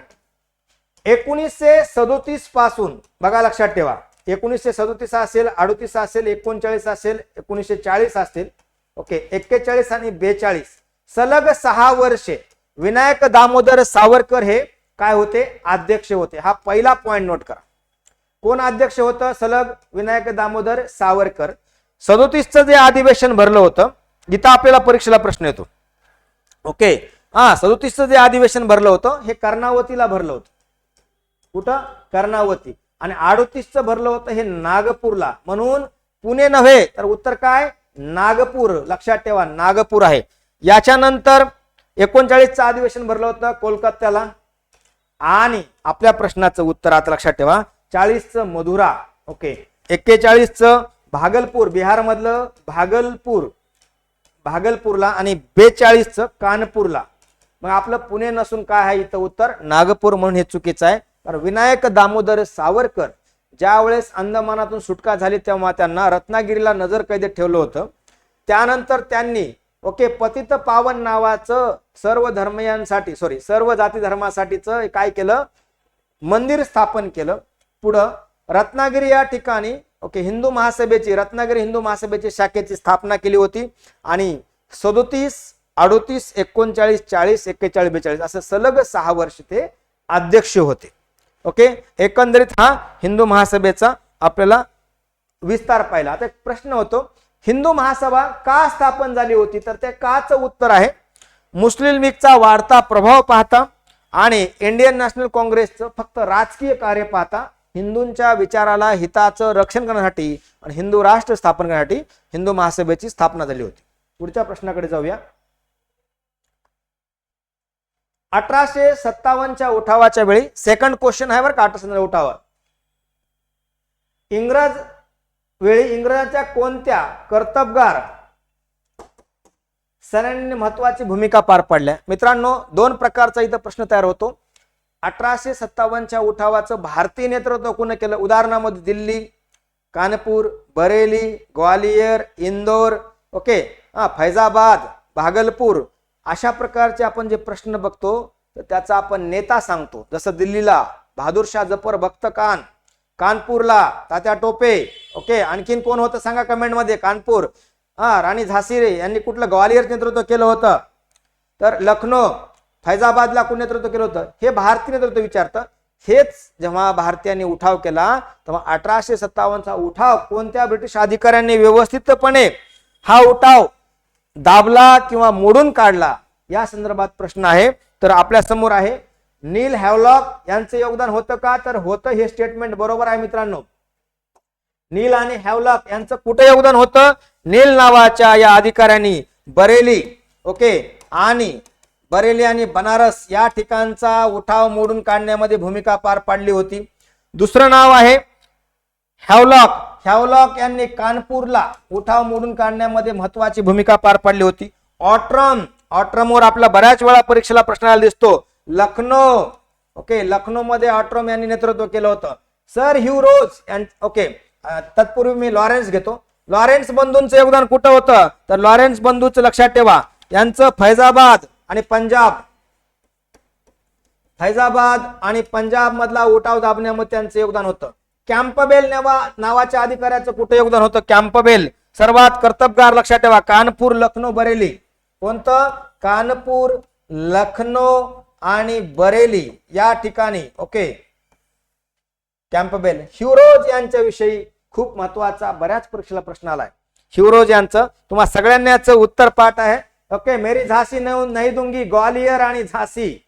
1937 पासून बघा, लक्षात ठेवा, 1937 असेल, 38 असेल, 39 असेल, 1940 असेल, ओके 41 आणि 42 सलग 6 वर्षे विनायक दामोदर सावरकर हे काय होते? अध्यक्ष होते. हा पहिला पॉइंट नोट करा. कोण अध्यक्ष होतं? सलग विनायक दामोदर सावरकर. 37चं जे अधिवेशन भरलं होतं, इथं आपल्याला परीक्षेला प्रश्न येतो. ओके, 37चं जे अधिवेशन भरलं होतं हे कर्णावतीला भरलं होतं. कुठं? कर्णावती. आणि 38चं भरलं होतं हे नागपूरला. म्हणून पुणे नव्हे तर उत्तर काय? नागपूर. लक्षात ठेवा, नागपूर आहे. याच्यानंतर 39चं अधिवेशन भरलं होतं कोलकात्याला. आणि आपल्या प्रश्नाचं उत्तर आता लक्षात ठेवा, 40चं मधुरा. ओके, 41चं भागलपूर, बिहार मधलं भागलपूरला. आणि 42चं कानपूरला. मग आपलं पुणे नसून काय आहे इथं उत्तर? नागपूर. म्हणून हे चुकीचं आहे. तर विनायक दामोदर सावरकर ज्या वेळेस अंदमानातून सुटका झाली तेव्हा त्यांना रत्नागिरीला नजर कैदेत ठेवलं होतं. त्यानंतर त्यांनी पतित पावन नावाचं सर्व जाती धर्मासाठीचं काय केलं? मंदिर स्थापन केलं. पुढं रत्नागिरी या ठिकाणी रत्नागिरी हिंदू महासभेची शाखेची स्थापना केली होती. आणि 37, 38, 39, 40, 41, 42 असं सलग 6 वर्ष ते अध्यक्ष होते. ओके, एकंदरीत हा हिंदू महासभेचा आपल्याला विस्तार पाहिला. आता एक प्रश्न होतो, हिंदू महासभा का स्थापन झाली होती? तर त्या काचं उत्तर आहे मुस्लिम लीगचा वाढता प्रभाव पाहता आणि इंडियन नॅशनल काँग्रेसचं फक्त राजकीय कार्य पाहता हिंदूंच्या विचाराला हिताचं रक्षण करण्यासाठी आणि हिंदू राष्ट्र स्थापन करण्यासाठी हिंदू महासभेची स्थापना झाली होती. पुढच्या प्रश्नाकडे जाऊया. 1857च्या उठावाच्या वेळी, सेकंड क्वेश्चन आहे बरं का, 1857 उठावा इंग्रजांच्या कोणत्या कर्तबगार सेनानींनी महत्वाची भूमिका पार पाडल्या? मित्रांनो, 2 प्रकारचा इथं प्रश्न तयार होतो. 1857च्या उठावाचं भारतीय नेतृत्व कोणी केलं? उदाहरणामध्ये दिल्ली, कानपूर, बरेली, ग्वालियर, इंदोर, फैजाबाद, भागलपूर अशा प्रकारचे आपण जे प्रश्न बघतो तर त्याचा आपण नेता सांगतो. जसं दिल्लीला बहादूरशाह जफर बख्त खान, कानपूरला तात्या टोपे. आणखीन कोण होतं सांगा कमेंट मध्ये. कानपूर राणी झाशी यांनी कुठलं ग्वालियर नेतृत्व केलं होतं? तर लखनौ, फैजाबादला कोण नेतृत्व केलं होतं? हे भारतीय नेतृत्व विचारतं. हेच जेव्हा भारतीयांनी उठाव केला तेव्हा 1857चा उठाव कोणत्या ब्रिटिश अधिकाऱ्यांनी व्यवस्थितपणे हा उठाव दाबला किंवा मोडून काढला या संदर्भात प्रश्न आहे. तर आपल्या समोर आहे नील हॅवलॉक यांचं योगदान होतं का? तर होतं. हे स्टेटमेंट बरोबर आहे मित्रांनो. नील आणि हॅवलॉक यांचं कुठे योगदान होतं? नील नावाच्या या अधिकाऱ्यांनी बरेली आणि बनारस या ठिकाणचा उठाव मोडून काढण्यामध्ये भूमिका पार पाडली होती. दुसरं नाव आहे हॅवलॉक यांनी कानपूरला उठाव मोडून काढण्यामध्ये महत्वाची भूमिका पार पाडली होती. ऑट्रमवर आपला बऱ्याच वेळा परीक्षेला प्रश्न आला दिसतो. लखनौ मध्ये ऑट्रम यांनी नेतृत्व केलं होतं. सर ह्यू रोज तत्पूर्वी मी लॉरेन्स घेतो. लॉरेन्स बंधूंचं योगदान कुठं होतं? तर लॉरेन्स बंधूचं लक्षात ठेवा, यांचं फैजाबाद आणि पंजाब मधला उठाव दाबण्यामध्ये त्यांचं योगदान होतं. कॅम्पबेल नावाच्या अधिकाऱ्याचं कुठे योगदान होतं? कॅम्पबेल सर्वात कर्तबगार. लक्षात ठेवा, कानपूर, लखनौ, बरेली. कोणतं? कानपूर, लखनौ आणि बरेली या ठिकाणी. कॅम्पबेल. ह्युरोज यांच्या विषयी खूप महत्वाचा बऱ्याच परीक्षेला प्रश्न आलाय. ह्युरोज यांचं तुम्हा सगळ्यांना याचं उत्तर पाठ आहे. मेरी झाशी नाही दूंगी, ग्वालियर आणि झाशी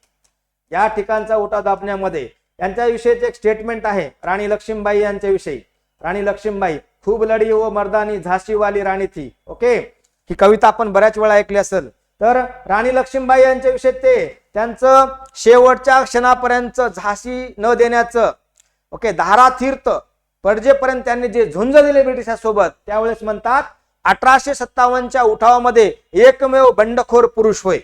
या ठिकाणचा उठाव दाबण्यामध्ये यांच्या विषयीचे एक स्टेटमेंट आहे राणी लक्ष्मीबाई यांच्या विषयी. राणी लक्ष्मीबाई, खूब लढी वो मर्दानी झाशीवाली राणी थी. ही कविता आपण बऱ्याच वेळा ऐकली असेल. तर राणी लक्ष्मीबाई यांच्या विषयी त्यांचं शेवटच्या क्षणापर्यंत झाशी न देण्याचं धारातीर्थ पडजेपर्यंत त्यांनी जे झुंज दिले ब्रिटिशांसोबत, त्यावेळेस म्हणतात 1857च्या उठावामध्ये एकमेव बंडखोर पुरुष होय.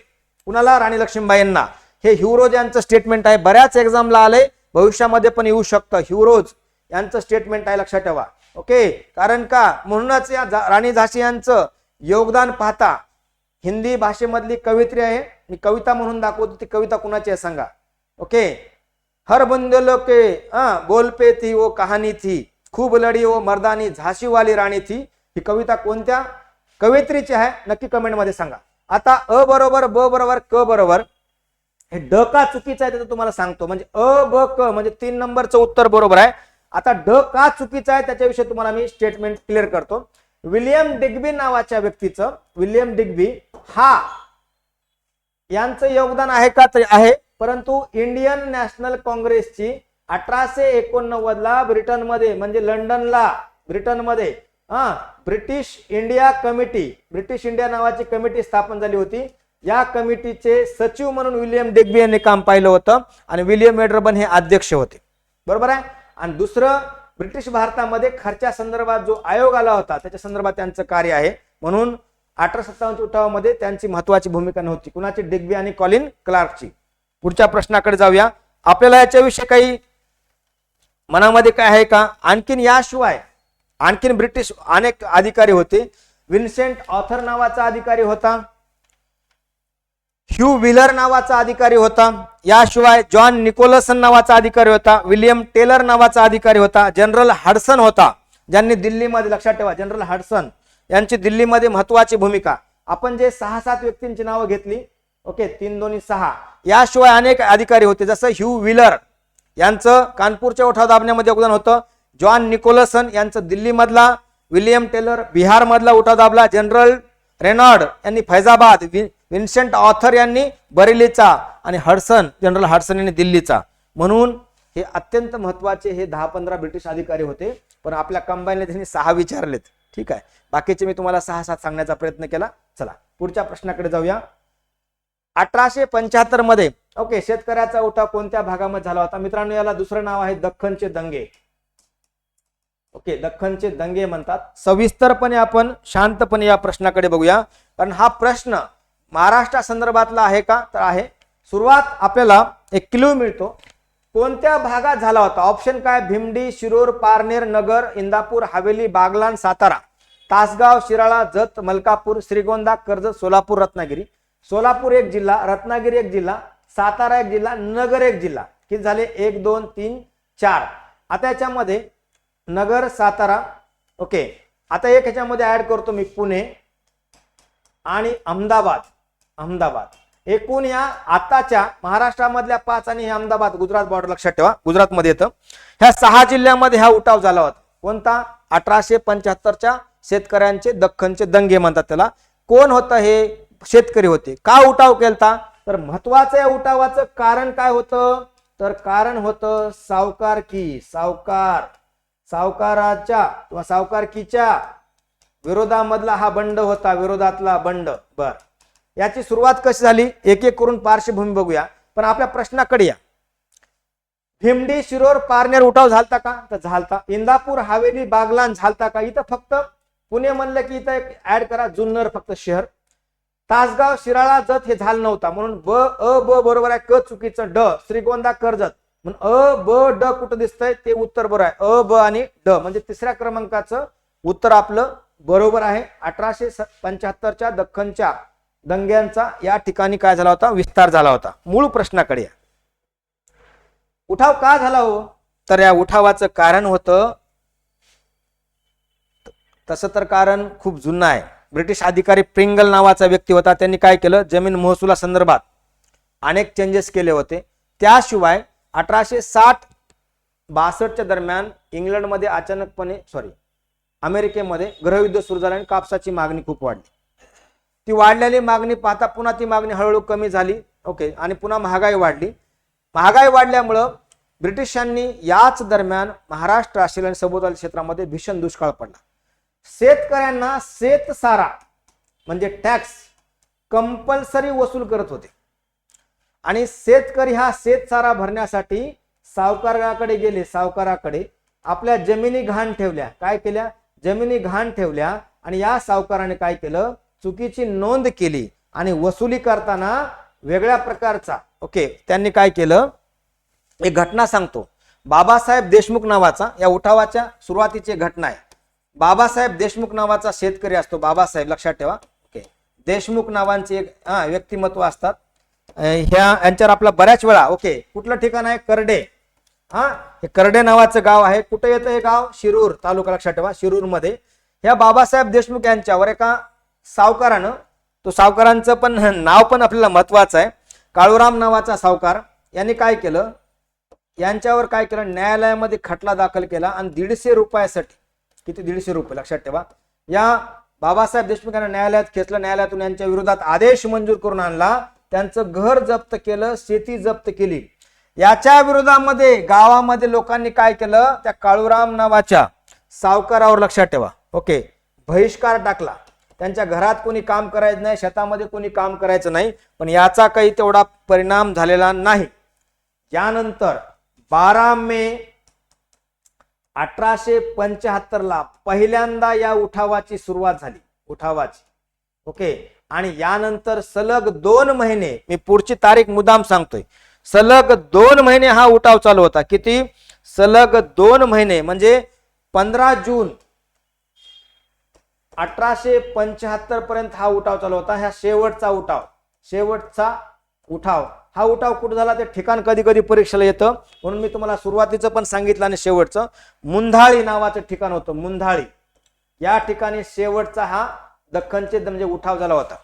कुणाला? राणी लक्ष्मीबाईंना. हे ह्युरोज यांचं स्टेटमेंट आहे. बऱ्याच एक्झामला आलंय, भविष्यामध्ये पण येऊ शकतं. ह्युरोज यांचं स्टेटमेंट आहे, लक्षात ठेवा. कारण का? म्हणूनच या राणी झाशी यांचं योगदान पाहता हिंदी भाषेमधली कवित्री आहे, मी कविता म्हणून दाखवतो. ती कविता कुणाची आहे सांगा? हर बुंदेलो के बोल पे थी वो कहाणी थी, खूब लढी वो मर्दानी झाशीवाली राणी थी. ही कविता कोणत्या कवयित्रीची आहे? नक्की कमेंट मध्ये सांगा. आता अ बरोबर, ब बरोबर, क बरोबर. हे ड का चुकीचं आहे ते तुम्हाला सांगतो. म्हणजे अ ब क म्हणजे 3 नंबरचं उत्तर बरोबर आहे. आता ड का चुकीचं आहे त्याच्याविषयी तुम्हाला मी स्टेटमेंट क्लिअर करतो. विल्यम डिग्बी नावाच्या व्यक्तीचं, विल्यम डिग्बी हा यांचं योगदान आहे का? तर आहे, परंतु इंडियन नॅशनल काँग्रेसची 1889 ला ब्रिटनमध्ये म्हणजे लंडनला ब्रिटनमध्ये British India committee, British India नावाची कमिटी स्थापन झाली होती. या कमिटीचे सचिव म्हणून विल्यम डिग्बी यांनी काम पाहिलं होतं आणि विल्यम वेडरबर्न हे अध्यक्ष होते. बरोबर आहे. आणि दुसरं, ब्रिटिश भारतामध्ये खर्चा संदर्भात जो आयोग आला होता त्याच्या संदर्भात त्यांचं कार्य आहे. म्हणून 1857 उठावामध्ये त्यांची महत्वाची भूमिका नव्हती. कुणाची? डिग्बी आणि कॉलिन क्लार्कची. पुढच्या प्रश्नाकडे जाऊया. आपल्याला याच्याविषयी काही मनामध्ये काय आहे का? आणखीन याशिवाय आणखीन ब्रिटिश अनेक अधिकारी होते. विन्सेंट ऑथर नावाचा अधिकारी होता, ह्यू व्हीलर नावाचा अधिकारी होता, याशिवाय जॉन निकोलसन नावाचा अधिकारी होता, विलियम टेलर नावाचा अधिकारी होता, जनरल हडसन होता, ज्यांनी दिल्लीमध्ये, लक्षात ठेवा जनरल हडसन यांची दिल्लीमध्ये महत्वाची भूमिका. आपण जे 6-7 व्यक्तींची नावं घेतली, ओके, 3 2 6. याशिवाय अनेक अधिकारी होते, जसं ह्यू व्हीलर यांचं कानपूरच्या उठाव दाबण्यामध्ये योगदान होतं, जॉन निकोलसन यांचं दिल्लीमधला, विलियम टेलर बिहार मधला उठाव दाबला, जनरल रेनॉर्ड यांनी फैजाबाद, विन्सेंट ऑथर यांनी बरेलीचा आणि हडसन, जनरल हडसन यांनी दिल्लीचा. म्हणून हे अत्यंत महत्वाचे हे 10-15 ब्रिटिश अधिकारी होते. पण आपल्या कंबाईनने त्यांनी 6 विचारलेत. ठीक आहे, बाकीचे मी तुम्हाला 6-7 सांगण्याचा प्रयत्न केला. चला पुढच्या प्रश्नाकडे जाऊया. 1875 मध्ये ओके शेतकऱ्याचा उठाव कोणत्या भागामध्ये झाला होता? मित्रांनो, याला दुसरं नाव आहे दख्खनचे दंगे. ओके, दख्खनचे दंगे म्हणतात. सविस्तरपणे आपण शांतपणे या प्रश्नाकडे बघूया, कारण हा प्रश्न महाराष्ट्र संदर्भातला आहे का? तर आहे. सुरुवात आपल्याला एक क्लू मिळतो. कोणत्या भागात झाला होता? ऑप्शन काय? भिमडी, शिरूर, पारनेर, नगर, इंदापूर, हवेली, बागलाण, सातारा, तासगाव, शिराळा, जत, मलकापूर, श्रीगोंदा, कर्जत, सोलापूर, रत्नागिरी. सोलापूर एक जिल्हा, रत्नागिरी एक जिल्हा, सातारा एक जिल्हा, नगर एक जिल्हा. किती झाले? 1 2 3 4. आता याच्यामध्ये नगर, सातारा, ओके. आता एक ह्याच्यामध्ये ऍड करतो मी पुणे आणि अहमदाबाद. एकूण या आताच्या महाराष्ट्रामधल्या 5 आणि हे अहमदाबाद गुजरात बॉर्डर, लक्षात ठेवा गुजरातमध्ये येतं. ह्या 6 जिल्ह्यामध्ये हा उठाव झाला होता. कोणता? 1875च्या शेतकऱ्यांचे दख्खनचे दंगे म्हणतात त्याला. कोण होतं? हे शेतकरी होते. का उठाव केलता? तर महत्वाचं या उठावाचं कारण काय होतं? तर कारण होतं सावकारकी, सावकाराच्या किंवा सावकारकीच्या विरोधामधला हा बंड होता, विरोधातला बंड. बर, याची सुरुवात कशी झाली एक एक करून पार्श्वभूमी बघूया. पण आपल्या प्रश्नाकडे या. भिमडी, शिरोर, पारनेर उठाव झालता का? तर झालता. इंदापूर, हवेली, बागलाण झालता का? इथं फक्त पुणे म्हणलं की इथं एक ऍड करा, जुन्नर फक्त शहर. तासगाव, शिराळा, जत हे झालं नव्हता, म्हणून ब बरोबर आहे, क चुकीचं. ड, श्रीगोंदा, कर्जत, म्हणून अ ब ड कुठं दिसतंय ते उत्तर बरोबर आहे. अ ब आणि ड म्हणजे तिसऱ्या क्रमांकाचं उत्तर आपलं बरोबर आहे. 1875च्या दख्खनच्या दंग्यांचा या ठिकाणी काय झाला होता? विस्तार झाला होता. मूळ प्रश्नाकडे या. उठाव का झाला हो? तर या उठावाचं कारण होतं, तसं तर कारण खूप जुनं आहे. ब्रिटिश अधिकारी प्रिंगल नावाचा व्यक्ती होता. त्यांनी काय केलं? जमीन महसुला संदर्भात अनेक चेंजेस केले होते. त्याशिवाय 1860-62च्या दरम्यान इंग्लंडमध्ये अचानकपणे अमेरिकेमध्ये गृहयुद्ध सुरू झालं आणि कापसाची मागणी खूप वाढली. ती वाढलेली मागणी पाहता पुन्हा ती मागणी हळूहळू कमी झाली. ओके, आणि पुन्हा महागाई वाढली. महागाई वाढल्यामुळं ब्रिटिशांनी याच दरम्यान महाराष्ट्र असेल आणि सभोवताली क्षेत्रामध्ये भीषण दुष्काळ पडला. शेतकऱ्यांना शेतसारा म्हणजे टॅक्स कंपल्सरी वसूल करत होते आणि शेतकरी हा शेतसारा भरण्यासाठी सावकाराकडे गेले. सावकाराकडे आपल्या जमिनी घाण ठेवल्या. काय केल्या? जमिनी घाण ठेवल्या आणि या सावकाराने काय केलं? चुकीची नोंद केली आणि वसुली करताना वेगळ्या प्रकारचा त्यांनी काय केलं? एक घटना सांगतो. बाबासाहेब देशमुख नावाचा या उठावाच्या सुरुवातीची घटना आहे. बाबासाहेब देशमुख नावाचा शेतकरी असतो. बाबासाहेब, लक्षात ठेवा. देशमुख नावांचे एक व्यक्तिमत्व असतात. यांच्यावर आपला बऱ्याच वेळा कुठलं ठिकाण आहे? करडे. हे करडे नावाचं गाव आहे. कुठे येतं हे गाव? शिरूर तालुका, लक्षात ठेवा. शिरूर मध्ये ह्या बाबासाहेब देशमुख यांच्यावर एका सावकारानं, तो सावकारांचं पण नाव पण आपल्याला महत्वाचं आहे, काळूराम नावाचा सावकार, यांनी काय केलं? यांच्यावर काय केलं? न्यायालयामध्ये खटला दाखल केला आणि 150 रुपयासाठी, किती? 150 रुपये, लक्षात ठेवा. या बाबासाहेब देशमुख यांना न्यायालयात खेचलं, न्यायालयातून यांच्या विरोधात आदेश मंजूर करून आणला, त्यांचं घर जप्त केलं, शेती जप्त केली. याच्या विरोधामध्ये गावामध्ये लोकांनी काय केलं, त्या काळूराम नावाच्या सावकारावर, लक्षात ठेवा, ओके, बहिष्कार टाकला. त्यांच्या घरात कोणी काम करायचं नाही, शेतामध्ये कोणी काम करायचं नाही, पण याचा काही तेवढा परिणाम झालेला नाही. यानंतर 12 मे 1875 ला पहिल्यांदा या उठावाची सुरुवात झाली, उठावाची, ओके. आणि यानंतर सलग 2 महिने, मी पुढची तारीख मुद्दाम सांगतोय, सलग 2 महिने हा उठाव चालू होता. किती? सलग 2 महिने, म्हणजे 15 जून 1875 पर्यंत हा उठाव चालू होता. हा शेवटचा उठाव. हा उठाव कुठं झाला ते ठिकाण कधी कधी परीक्षेला येतं, म्हणून मी तुम्हाला सुरुवातीचं पण सांगितलं आणि शेवटचं. मुंधाळी नावाचं ठिकाण होतं, मुंधाळी. या ठिकाणी शेवटचा हा दख्खनचे म्हणजे उठाव झाला होता.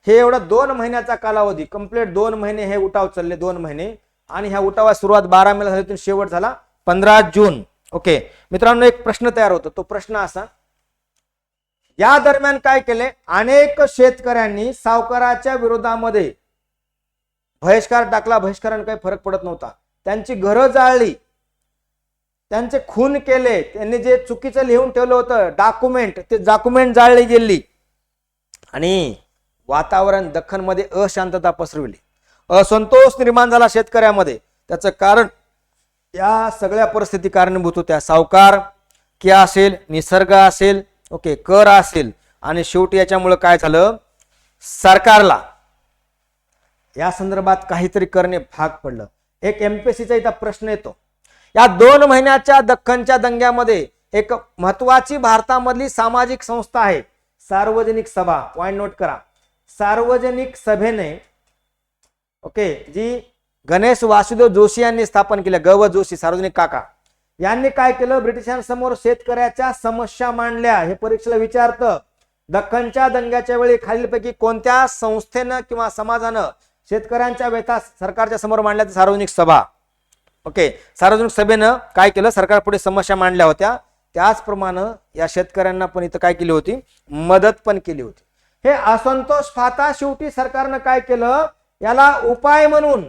हे एवढा 2 महिन्याचा कालावधी, कंप्लीट 2 महिने हे उठाव चालले, 2 महिने. आणि ह्या उठावा सुरुवात 12 मेला झाली, शेवट झाला 15 जून. ओके मित्रांनो, एक प्रश्न तयार होतो. तो प्रश्न असा, या दरम्यान काय केले, अनेक शेतकऱ्यांनी सावकाराच्या विरोधामध्ये बहिष्कार टाकला. बहिष्काराने काही फरक पडत नव्हता. त्यांची घरं जाळली, त्यांचे खून केले, त्यांनी जे चुकीचं लिहून ठेवलं होतं डॉक्युमेंट, ते डॉक्युमेंट जाळली गेली. आणि वातावरण दख्खनमध्ये अशांतता पसरवली, असंतोष निर्माण झाला शेतकऱ्यामध्ये. त्याचं कारण या सगळ्या परिस्थिती कारणीभूत होत्या. सावकार की असेल, निसर्ग असेल, ओके, कर असेल. आणि शेवटी याच्यामुळे काय झालं, सरकारला या संदर्भात काहीतरी करणे भाग पडलं. एक एमपीएससीचा इथं प्रश्न येतो. या 2 महिन्याच्या दख्खनच्या दंग्यामध्ये एक महत्वाची भारतामधली सामाजिक संस्था आहे, सार्वजनिक सभा. पॉइंट नोट करा. सार्वजनिक सभेने, ओके, जी गणेश वासुदेव जोशी यांनी स्थापन केलं, ग व जोशी, सार्वजनिक काका यांनी काय केलं, ब्रिटिशांसमोर शेतकऱ्याच्या समस्या मांडल्या. हे परीक्षेला विचारतं. दख्खनच्या दंग्याच्या वेळी खालीलपैकी कोणत्या संस्थेनं किंवा समाजानं शेतकऱ्यांच्या व्यथा सरकारच्या समोर मांडल्या? सार्वजनिक सभा. ओके, सार्वजनिक सभेनं काय केलं, सरकार पुढे समस्या मांडल्या होत्या. त्याचप्रमाणे या शेतकऱ्यांना पण इथं काय केली होती, मदत पण केली होती. हे असंतोष पाहता शेवटी सरकारनं काय केलं, याला उपाय म्हणून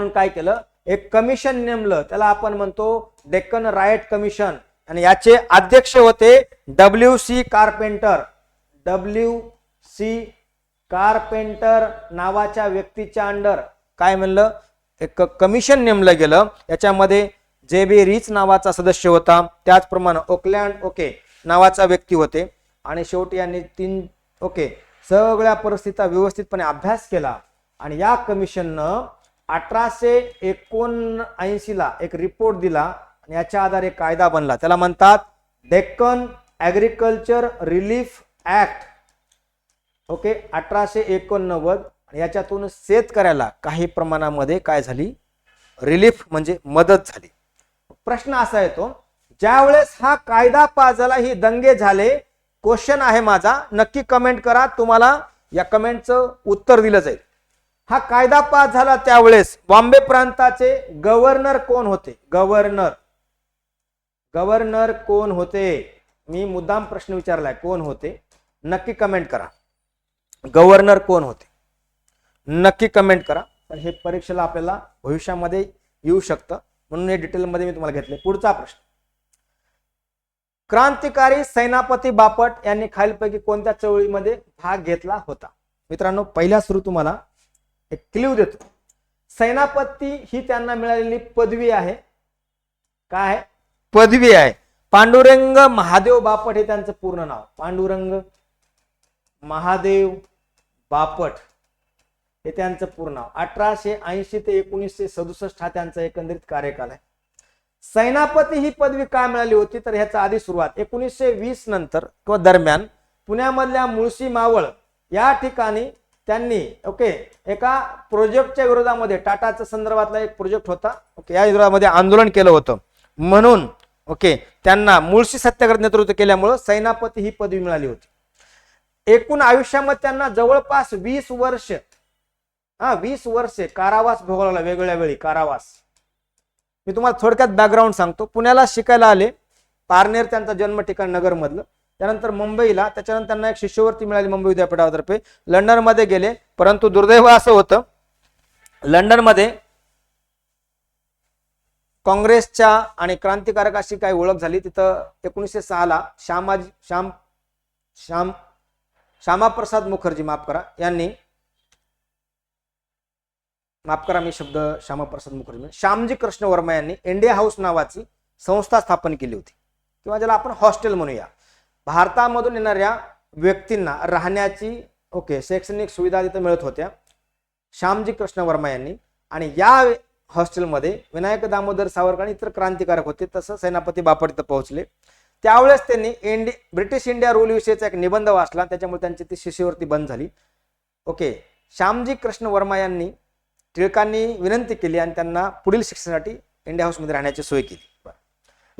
काय केलं, एक कमिशन नेमलं. त्याला आपण म्हणतो डेक्कन रायट कमिशन. आणि याचे अध्यक्ष होते WC कार्पेंटर. WC कार्पेंटर नावाच्या व्यक्तीच्या अंडर काय म्हणलं, एक कमिशन नेमलं गेलं. याच्यामध्ये JB रिच नावाचा सदस्य होता, त्याचप्रमाणे ओकलँड ओके नावाचा व्यक्ती होते. आणि शेवटी यांनी 3 ओके सगळ्या परिस्थितीचा व्यवस्थितपणे अभ्यास केला. आणि या कमिशननं 1879 ला एक रिपोर्ट दिला. आणि याच्या आधारे कायदा बनला. त्याला म्हणतात Deccan agriculture relief act. Okay, 1889. आणि याच्यातून शेतकऱ्याला काही प्रमाणामध्ये काय झाली, रिलीफ म्हणजे मदत झाली. प्रश्न असा येतो, ज्या वेळेस हा कायदा पास झाला, ही दंगे झाले, क्वेश्चन आहे माझा, नक्की कमेंट करा, तुम्हाला या कमेंटचं उत्तर दिलं जाईल. हा कायदा पास झाला त्यावेळेस बॉम्बे प्रांताचे गव्हर्नर कोण होते? गव्हर्नर कोण होते? मी मुद्दाम प्रश्न विचारलाय, कोण होते? नक्की कमेंट करा. गव्हर्नर कोण होते? नक्की कमेंट करा. पण हे परीक्षेला आपल्याला भविष्यामध्ये येऊ शकतं, म्हणून हे डिटेलमध्ये मी तुम्हाला घेतले. पुढचा प्रश्न, क्रांतिकारी सेनापती बापट यांनी खालीलपैकी कोणत्या चळवळीमध्ये भाग घेतला होता? मित्रांनो, पहिल्या सुरू तुम्हाला एक क्ल्यू देतो. सेनापती ही त्यांना मिळालेली पदवी आहे. काय आहे? पदवी आहे. पांडुरंग महादेव बापट हे त्यांचं पूर्ण नाव. पांडुरंग महादेव बापट हे त्यांचं पूर्ण नाव. 1880 ते 1967 हा त्यांचा एकंदरीत कार्यकाल आहे. सेनापती ही पदवी काय मिळाली होती, तर ह्याचा आधी सुरुवात 1920 नंतर किंवा दरम्यान पुण्यामधल्या मुळशी मावळ या ठिकाणी त्यांनी ओके एका प्रोजेक्टच्या विरोधामध्ये, टाटाच्या संदर्भातला एक प्रोजेक्ट होता, ओके, या विरोधामध्ये आंदोलन केलं होतं. म्हणून ओके त्यांना मुळशी सत्याग्रह नेतृत्व केल्यामुळे सेनापती ही पदवी मिळाली होती. एकूण आयुष्यामध्ये त्यांना जवळपास 20 वर्षे कारावास भोगवला, वेगवेगळ्या वेळी कारावास. मी तुम्हाला थोडक्यात बॅकग्राऊंड सांगतो. पुण्याला शिकायला आले. पारनेर त्यांचा जन्म ठिकाण, नगर मधलं. त्यानंतर मुंबईला, त्याच्यानंतर त्यांना एक शिष्यवृत्ती मिळाली मुंबई विद्यापीठातर्फे, लंडनमध्ये गेले. परंतु दुर्दैव असं होतं, लंडनमध्ये काँग्रेसच्या आणि क्रांतिकारकाशी काही ओळख झाली. तिथं 1906ला श्यामाप्रसाद मुखर्जी, माफ करा मी शब्द श्यामाप्रसाद मुखर्जी, श्यामजी कृष्ण वर्मा यांनी इंडिया हाऊस नावाची संस्था स्थापन केली होती, किंवा ज्याला आपण हॉस्टेल म्हणूया. भारतामधून येणाऱ्या व्यक्तींना राहण्याची शैक्षणिक सुविधा तिथे मिळत होत्या श्यामजी कृष्ण वर्मा यांनी. आणि या हॉस्टेलमध्ये विनायक दामोदर सावरकर आणि इतर क्रांतिकारक होते. तसं सेनापती बापट इथं पोहोचले. त्यावेळेस त्यांनी ब्रिटिश इंडिया रूल विषयीचा एक निबंध वाचला, त्याच्यामुळे त्यांची ती शिष्यवृत्ती बंद झाली. श्यामजी कृष्ण वर्मा यांनी, टिळकांनी विनंती केली आणि त्यांना पुढील शिक्षणासाठी इंडिया हाऊसमध्ये राहण्याची सोय केली.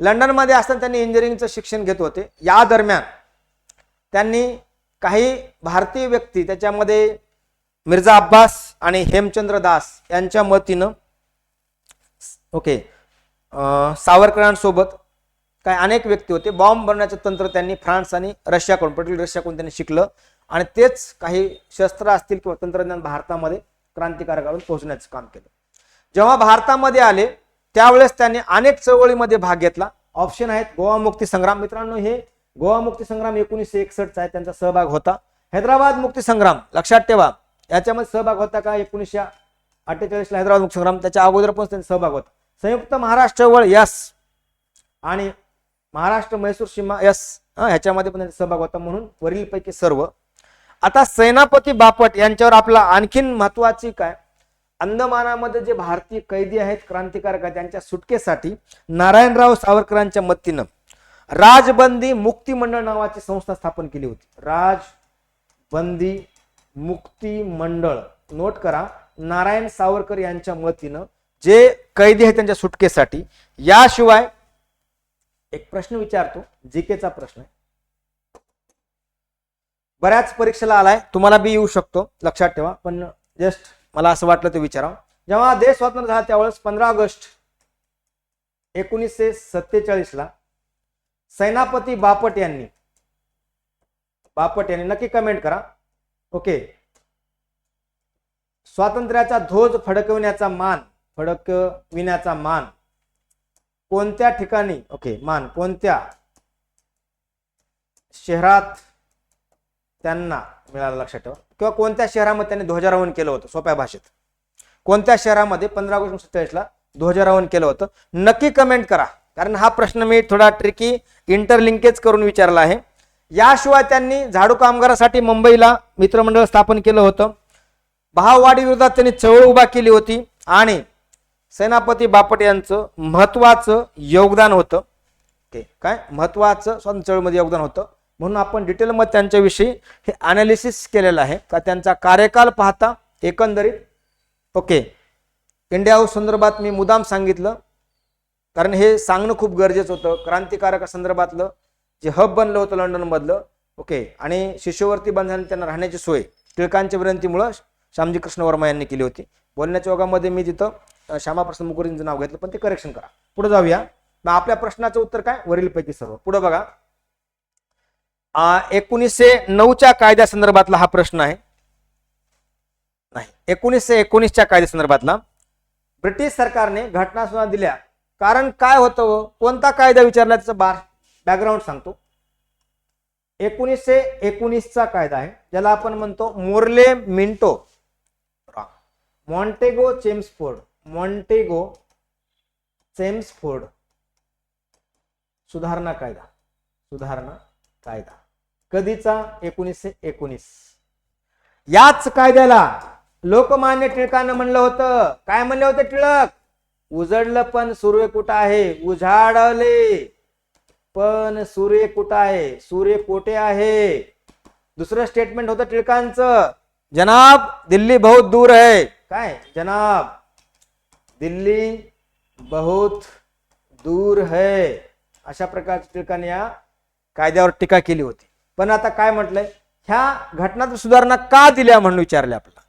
लंडनमध्ये असताना त्यांनी इंजिनिअरिंगचं शिक्षण घेत होते. या दरम्यान त्यांनी काही भारतीय व्यक्ती, त्याच्यामध्ये मिर्झा अब्बास आणि हेमचंद्र दास यांच्या मतीनं सावरकरांसोबत काय अनेक व्यक्ती होते. बॉम्ब बनवण्याचं तंत्र त्यांनी फ्रान्स आणि रशियाकडून, पटेल रशियाकडून त्यांनी शिकलं आणि तेच काही शस्त्र असतील किंवा तंत्रज्ञान भारतामध्ये क्रांतिकारकाकडून पोहोचण्याचं काम केलं. जेव्हा भारतामध्ये आले त्यावेळेस त्यांनी अनेक चळवळीमध्ये भाग घेतला. ऑप्शन आहेत गोवा मुक्ती संग्राम. मित्रांनो, हे गोवा मुक्ती संग्राम 1961चा आहे, त्यांचा सहभाग होता. हैदराबाद मुक्ती संग्राम लक्षात ठेवा, याच्यामध्ये सहभाग होता का 1948ला हैदराबाद मुक्ती संग्राम, त्याच्या अगोदर पण त्यांचा सहभाग होता. संयुक्त महाराष्ट्र चळवळ यस आणि महाराष्ट्र मैसूर सीमा यस, ह्याच्यामध्ये पण त्यांचा सहभाग होता. म्हणून वरीलपैकी सर्व. आता सेनापती बापट यांच्यावर आपला आणखीन महत्वाची काय, अंदमानामध्ये जे भारतीय कैदी आहेत क्रांतिकारक आहेत त्यांच्या सुटकेसाठी नारायणराव सावरकरांच्या मदतीनं राजबंदी मुक्ती मंडळ नावाची संस्था स्थापन केली होती. राजबंदी मुक्ती मंडळ, नोट करा, नारायण सावरकर यांच्या मदतीनं जे कैदी आहेत त्यांच्या सुटकेसाठी. याशिवाय एक प्रश्न विचारतो, जीकेचा प्रश्न आहे, बऱ्याच परीक्षेला आलाय, तुम्हाला बी येऊ शकतो, लक्षात ठेवा, पण जस्ट मला असं वाटलं ते विचारावं. जेव्हा देश स्वतंत्र झाला त्यावेळेस 15 ऑगस्ट 1947ला सेनापती बापट यांनी नक्की कमेंट करा, स्वातंत्र्याचा ध्वज फडकविण्याचा मान कोणत्या ठिकाणी, कोणत्या शहरात त्यांना मिळाला, लक्षात ठेवा, किंवा कोणत्या शहरामध्ये त्यांनी ध्वजारोहण केलं होतं. सोप्या भाषेत कोणत्या शहरामध्ये 15 ऑगस्ट 1947ला ध्वजारोहण केलं होतं, नक्की कमेंट करा, कारण हा प्रश्न मी थोडा ट्रिकी इंटरलिंकेज करून विचारला आहे. याशिवाय त्यांनी झाडू कामगारासाठी मुंबईला मित्रमंडळ स्थापन केलं होतं. भाववाढी विरोधात त्यांनी चळवळ उभा केली होती आणि सेनापती बापट यांचं महत्वाचं योगदान होतं. काय महत्वाचं स्वातंत्र्य चळवळीमध्ये योगदान होतं, म्हणून आपण डिटेलमध्ये त्यांच्याविषयी हे अनालिसिस केलेलं आहे. का त्यांचा कार्यकाल पाहता एकंदरीत इंडिया हाऊस संदर्भात मी मुदाम सांगितलं, कारण हे सांगणं खूप गरजेचं होतं. क्रांतिकारक संदर्भातलं जे हब बनलं होतं लंडन मधलं, आणि शिष्यवृत्ती बंधन त्यांना राहण्याची सोय टिळकांच्या विनंतीमुळे श्यामजी कृष्ण वर्मा यांनी केली होती. बोलण्याच्या ओघामध्ये मी तिथं श्यामाप्रसाद मुखर्जींचं नाव घेतलं, पण ते करेक्शन करा. पुढे जाऊया. मग आपल्या प्रश्नाचं उत्तर काय, वरीलपैकी सर्व. पुढे बघा, 1909च्या कायद्या संदर्भातला हा प्रश्न आहे. नाही, 1919च्या कायद्या संदर्भातला. ब्रिटिश सरकारने घटना सुद्धा दिल्या, कारण काय होतं, कोणता कायदा विचारला त्याचं बॅकग्राऊंड सांगतो. 1919चा कायदा आहे, ज्याला आपण म्हणतो मोर्ले मिंटो मॉन्टेगो चेम्सफोर्ड सुधारणा कायदा कधीचा, 1919. याच कायद्याला लोकमान्य टिळकांना म्हणलं होतं, काय म्हणलं होतं टिळक, उजळलं पण सूर्य कुठं आहे, उजाडले पण सूर्य कुठं आहे, सूर्य कोठे आहे. दुसरं स्टेटमेंट होतं टिळकांचं, जनाब दिल्ली बहुत दूर है. काय जनाब दिल्ली बहुत दूर है, अशा प्रकारच्या टिळकांनी या कायद्यावर टीका केली होती. पण आता काय म्हटलंय, ह्या घटनात्मक सुधारणा का दिल्या म्हणून विचारले आपल्याला.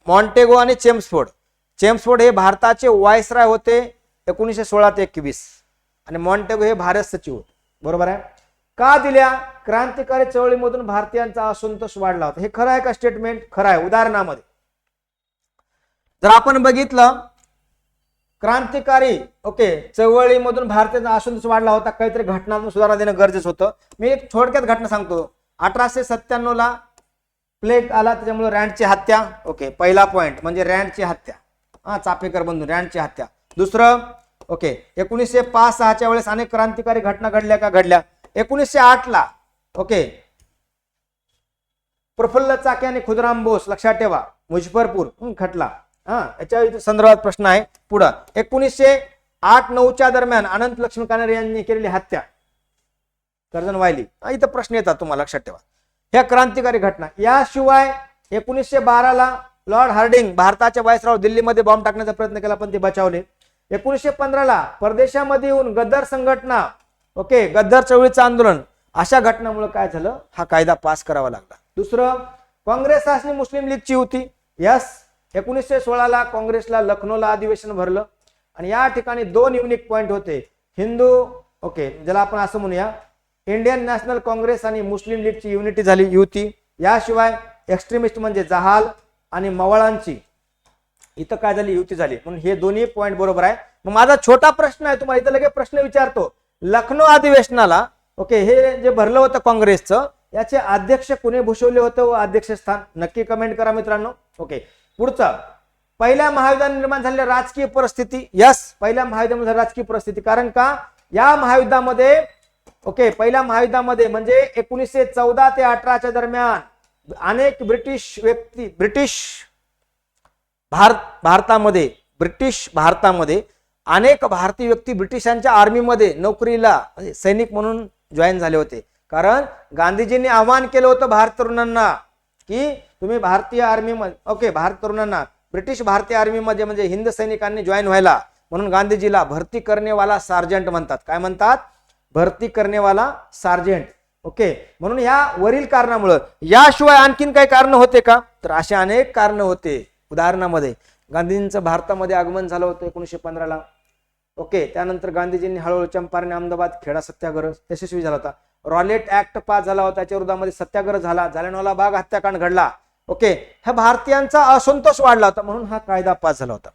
मॉन्टेगो आणि चेम्सफोर्ड हे भारताचे व्हाईसराय होते 1916 ते 21, आणि मॉन्टेगो हे भारत सचिव होते, बरोबर आहे. का दिल्या? क्रांतिकारी चळवळीमधून भारतीयांचा असंतोष वाढला होता. हे खरं आहे का स्टेटमेंट? खरं आहे. उदाहरणामध्ये जर आपण बघितलं क्रांतिकारी चळवळीमधून भारतीयांचा असंतोष वाढला होता, काहीतरी घटनात्मक सुधारणा देणं गरजेचं होतं. मी एक थोडक्यात घटना सांगतो. 1897 ला प्लेग आला, त्याच्यामुळे रँडची हत्या. पहिला पॉइंट म्हणजे रँडची हत्या, चापेकर बंधू रँडची हत्या. दुसरं 1905-06च्या वेळेस अनेक क्रांतिकारी घटना घडल्या का? घडल्या. 1908 ला प्रफुल्ल चाकी आणि खुदराम बोस, लक्षात ठेवा, मुझफ्फरपूर खटला. याच्या संदर्भात प्रश्न आहे. पुढं 1908-09च्या दरम्यान अनंत लक्ष्मी कानडे यांनी केलेली हत्या, कर्जन वाहिली. इथं प्रश्न येतात तुम्हाला, लक्षात ठेवा. ह्या क्रांतिकारी घटना. याशिवाय 1912 ला लॉर्ड हार्डिंग भारताच्या व्हाईसरॉय दिल्लीमध्ये बॉम्ब टाकण्याचा प्रयत्न केला, पण ते बचावले. 1915 ला परदेशामध्ये येऊन गद्दार संघटना, गद्दार चळवळीचं आंदोलन, अशा घटनामुळे काय झालं? हा कायदा पास करावा लागला. दुसरं काँग्रेस आणि मुस्लिम लीगची युती. 1916 ला काँग्रेसला लखनौला अधिवेशन भरलं आणि या ठिकाणी 2 युनिक पॉइंट होते. हिंदू ज्याला आपण असं म्हणूया इंडियन नॅशनल काँग्रेस आणि मुस्लिम लीगची युनिटी झाली, युती. याशिवाय एक्स्ट्रीमिस्ट म्हणजे जहाल आणि मवाळांची इथं काय झाली? युती झाली. म्हणून हे दोन्ही पॉइंट बरोबर आहे. मग माझा छोटा प्रश्न आहे तुम्हाला, इथं लगेच प्रश्न विचारतो. लखनौ अधिवेशनाला हे जे भरलं होतं काँग्रेसचं, याचे अध्यक्ष कोणी भूषवले होतं व अध्यक्षस्थान? नक्की कमेंट करा मित्रांनो. पुढचं, पहिल्या महायुद्धात निर्माण झालेली राजकीय परिस्थिती. पहिल्या महायुद्धामध्ये राजकीय परिस्थिती. कारण का? या महायुद्धामध्ये पहिल्या महायुद्धामध्ये म्हणजे 1914 ते 18च्या दरम्यान अनेक भारतामध्ये अनेक भारतीय व्यक्ती ब्रिटिशांच्या आर्मीमध्ये नोकरीला सैनिक म्हणून जॉईन झाले होते. कारण गांधीजींनी आवाहन केलं होतं भारतीय तरुणांना की तुम्ही भारतीय आर्मीमध्ये भारतीय तरुणांना ब्रिटिश भारतीय आर्मीमध्ये म्हणजे हिंद सैनिकांनी जॉईन व्हायला. म्हणून गांधीजीला भरती करणेवाला सार्जंट म्हणतात. काय म्हणतात? भरती करणेवाला सार्जंट. म्हणून या वरील कारणामुळे. याशिवाय आणखीन काही कारण होते का? तर असे अनेक कारण होते. उदाहरणामध्ये गांधीजींचं भारतामध्ये आगमन झालं होतं 1915 ला. त्यानंतर गांधीजींनी हळूहळू चंपारण, अहमदाबाद, खेडा सत्याग्रह यशस्वी झाला होता. रॉलेट ऍक्ट पास झाला होता, त्याच्या विरोधामध्ये सत्याग्रह झाला. जालियनवाला बाग हत्याकांड घडला. ह्या भारतीयांचा असंतोष वाढला होता, म्हणून हा कायदा पास झाला होता.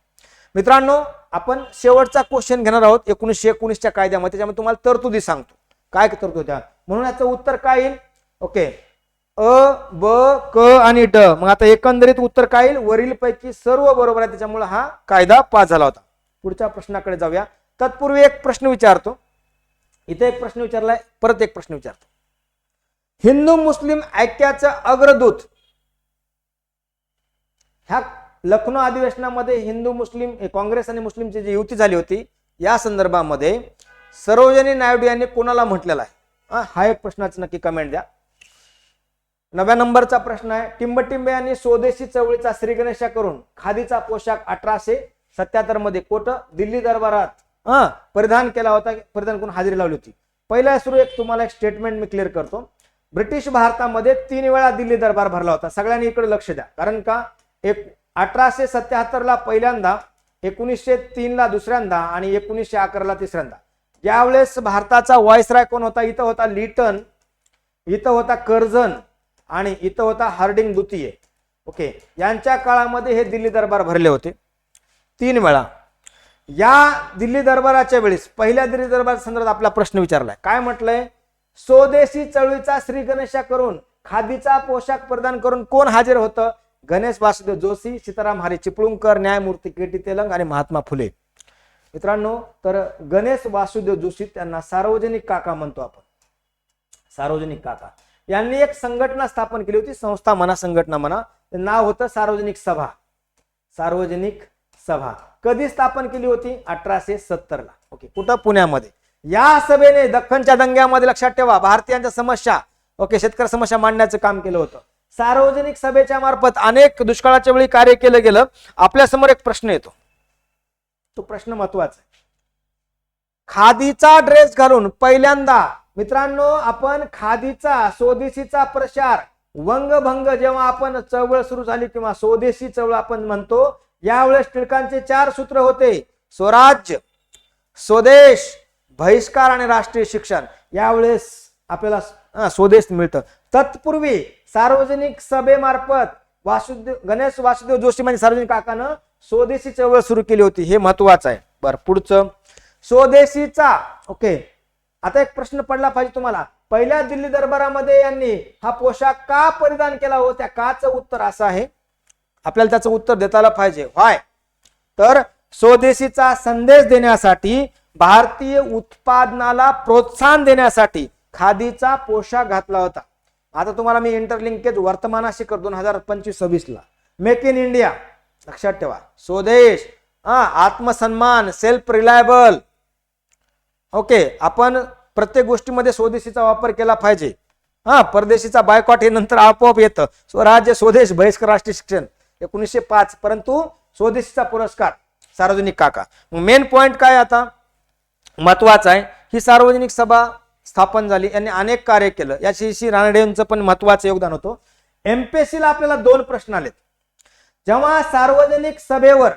मित्रांनो, आपण शेवटचा क्वेश्चन घेणार आहोत 1919च्या कायद्यामध्ये. त्याच्यामध्ये तुम्हाला तरतुदी सांगतो काय तरतुदी होत्या. म्हणून याचं उत्तर काय येईल? अ, ब, क आणि ड. मग आता एकंदरीत उत्तर काय येईल? वरील पैकी सर्व बरोबर आहे, त्याच्यामुळे हा कायदा पास झाला होता. पुढच्या प्रश्नाकडे जाऊया. तत्पूर्वी एक प्रश्न विचारतो. इथे एक प्रश्न विचारलाय, परत एक प्रश्न विचारतो. हिंदू मुस्लिम ऐक्याचं अग्रदूत. ह्या लखनौ अधिवेशनामध्ये हिंदू मुस्लिम काँग्रेस आणि मुस्लिमची जी युती झाली होती, या संदर्भामध्ये सरोजिनी नायडू यांनी कोणाला म्हटलेला आहे? हा एक प्रश्नाचं नक्की कमेंट द्या. 9व्या नंबरचा प्रश्न आहे. टिंबटिंबे यांनी स्वदेशी चळवळीचा श्रीगणेशा करून खादीचा पोशाख 1877 मध्ये कोठं? दिल्ली दरबारात परिधान केला होता. परिधान करून हजेरी लावली होती. पहिला सुरू तुम्हाला एक स्टेटमेंट मी क्लिअर करतो. ब्रिटिश भारतामध्ये 3 वेळा दिल्ली दरबार भरला होता. सगळ्यांनी इकडे लक्ष द्या. कारण का? 1877 ला पहिल्यांदा, 1903 ला दुसऱ्यांदा आणि 1911 ला तिसऱ्यांदा. ज्यावेळेस भारताचा व्हाईसरॉय कोण होता? इथं होता लिटन, इथं होता कर्जन आणि इथं होता हार्डिंग द्वितीय. यांच्या काळामध्ये हे दिल्ली दरबार भरले होते 3 वेळा. या दिल्ली दरबाराच्या वेळेस पहिल्या दिल्ली दरबार संदर्भात आपला प्रश्न विचारलाय. काय म्हटलंय? स्वदेशी चळवळीचा श्री गणेशा करून खादीचा पोशाख परिधान करून कोण हजर होतं? गणेश वासुदेव जोशी, सीताराम हरी चिपळूणकर, न्यायमूर्ती के.टी. तेलंग आणि महात्मा फुले. मित्रांनो, तर गणेश वासुदेव जोशी त्यांना सार्वजनिक काका म्हणतो आपण. सार्वजनिक काका यांनी एक संघटना स्थापन केली होती. संस्था म्हणा, संघटना म्हणा. नाव होतं सार्वजनिक सभा. सार्वजनिक सभा कधी स्थापन केली होती? 1870 ला. कुठं? पुण्यामध्ये. या सभेने दख्खनच्या दंग्यामध्ये, लक्षात ठेवा, भारतीयांच्या समस्या शेतकरी समस्या मांडण्याचं काम केलं होतं. सार्वजनिक सभेच्या मार्फत अनेक दुष्काळाच्या वेळी कार्य केलं गेलं. आपल्या समोर एक प्रश्न येतो, तो प्रश्न महत्वाचा आहे. खादीचा ड्रेस घालून पहिल्यांदा, मित्रांनो, आपण खादीचा स्वदेशीचा प्रचार वंगभंग जेव्हा आपण चळवळ सुरू झाली किंवा स्वदेशी चळवळ आपण म्हणतो, यावेळेस टिळकांचे 4 सूत्र होते: स्वराज्य, स्वदेश, बहिष्कार आणि राष्ट्रीय शिक्षण. यावेळेस आपल्याला स्वदेश मिळतं. तत्पूर्वी सार्वजनिक सभेमार्फत गणेश वासुदेव जोशी म्हणजे सार्वजनिक काकानं स्वदेशी चळवळ सुरू केली होती. हे महत्वाचं आहे. बरं, पुढचं स्वदेशीचा. ओके, आता एक प्रश्न पडला पाहिजे तुम्हाला, पहिल्या दिल्ली दरबारामध्ये यांनी हा पोशाख का परिधान केला हो? त्या काचं उत्तर असं आहे, आपल्याला त्याचं उत्तर देता आलं पाहिजे. व्हाय? तर स्वदेशीचा संदेश देण्यासाठी, भारतीय उत्पादनाला प्रोत्साहन देण्यासाठी खादीचा पोशाख घातला होता. आता तुम्हाला मी इंटरलिंकेज वर्तमानाशी कर 2025-26 ला मेक इन इंडिया लक्षात ठेवा. स्वदेश, आत्मसन्मान, सेल्फ रिलायबल. ओके, आपण प्रत्येक गोष्टीमध्ये स्वदेशीचा वापर केला पाहिजे. परदेशीचा बायकॉट हे नंतर आपोआप येतं. स्वराज्य, स्वदेश, बहिष्कार, राष्ट्रीय शिक्षण 1905, परंतु स्वदेशीचा पुरस्कार सार्वजनिक काका. मेन पॉइंट काय आता महत्वाचा आहे, ही सार्वजनिक सभा स्थापन झाली, यांनी अनेक कार्य केलं. याशी रानडेंचं पण महत्वाचं योगदान होतं. एमपीएससी ला आपल्याला 2 प्रश्न आलेत. जेव्हा सार्वजनिक सभेवर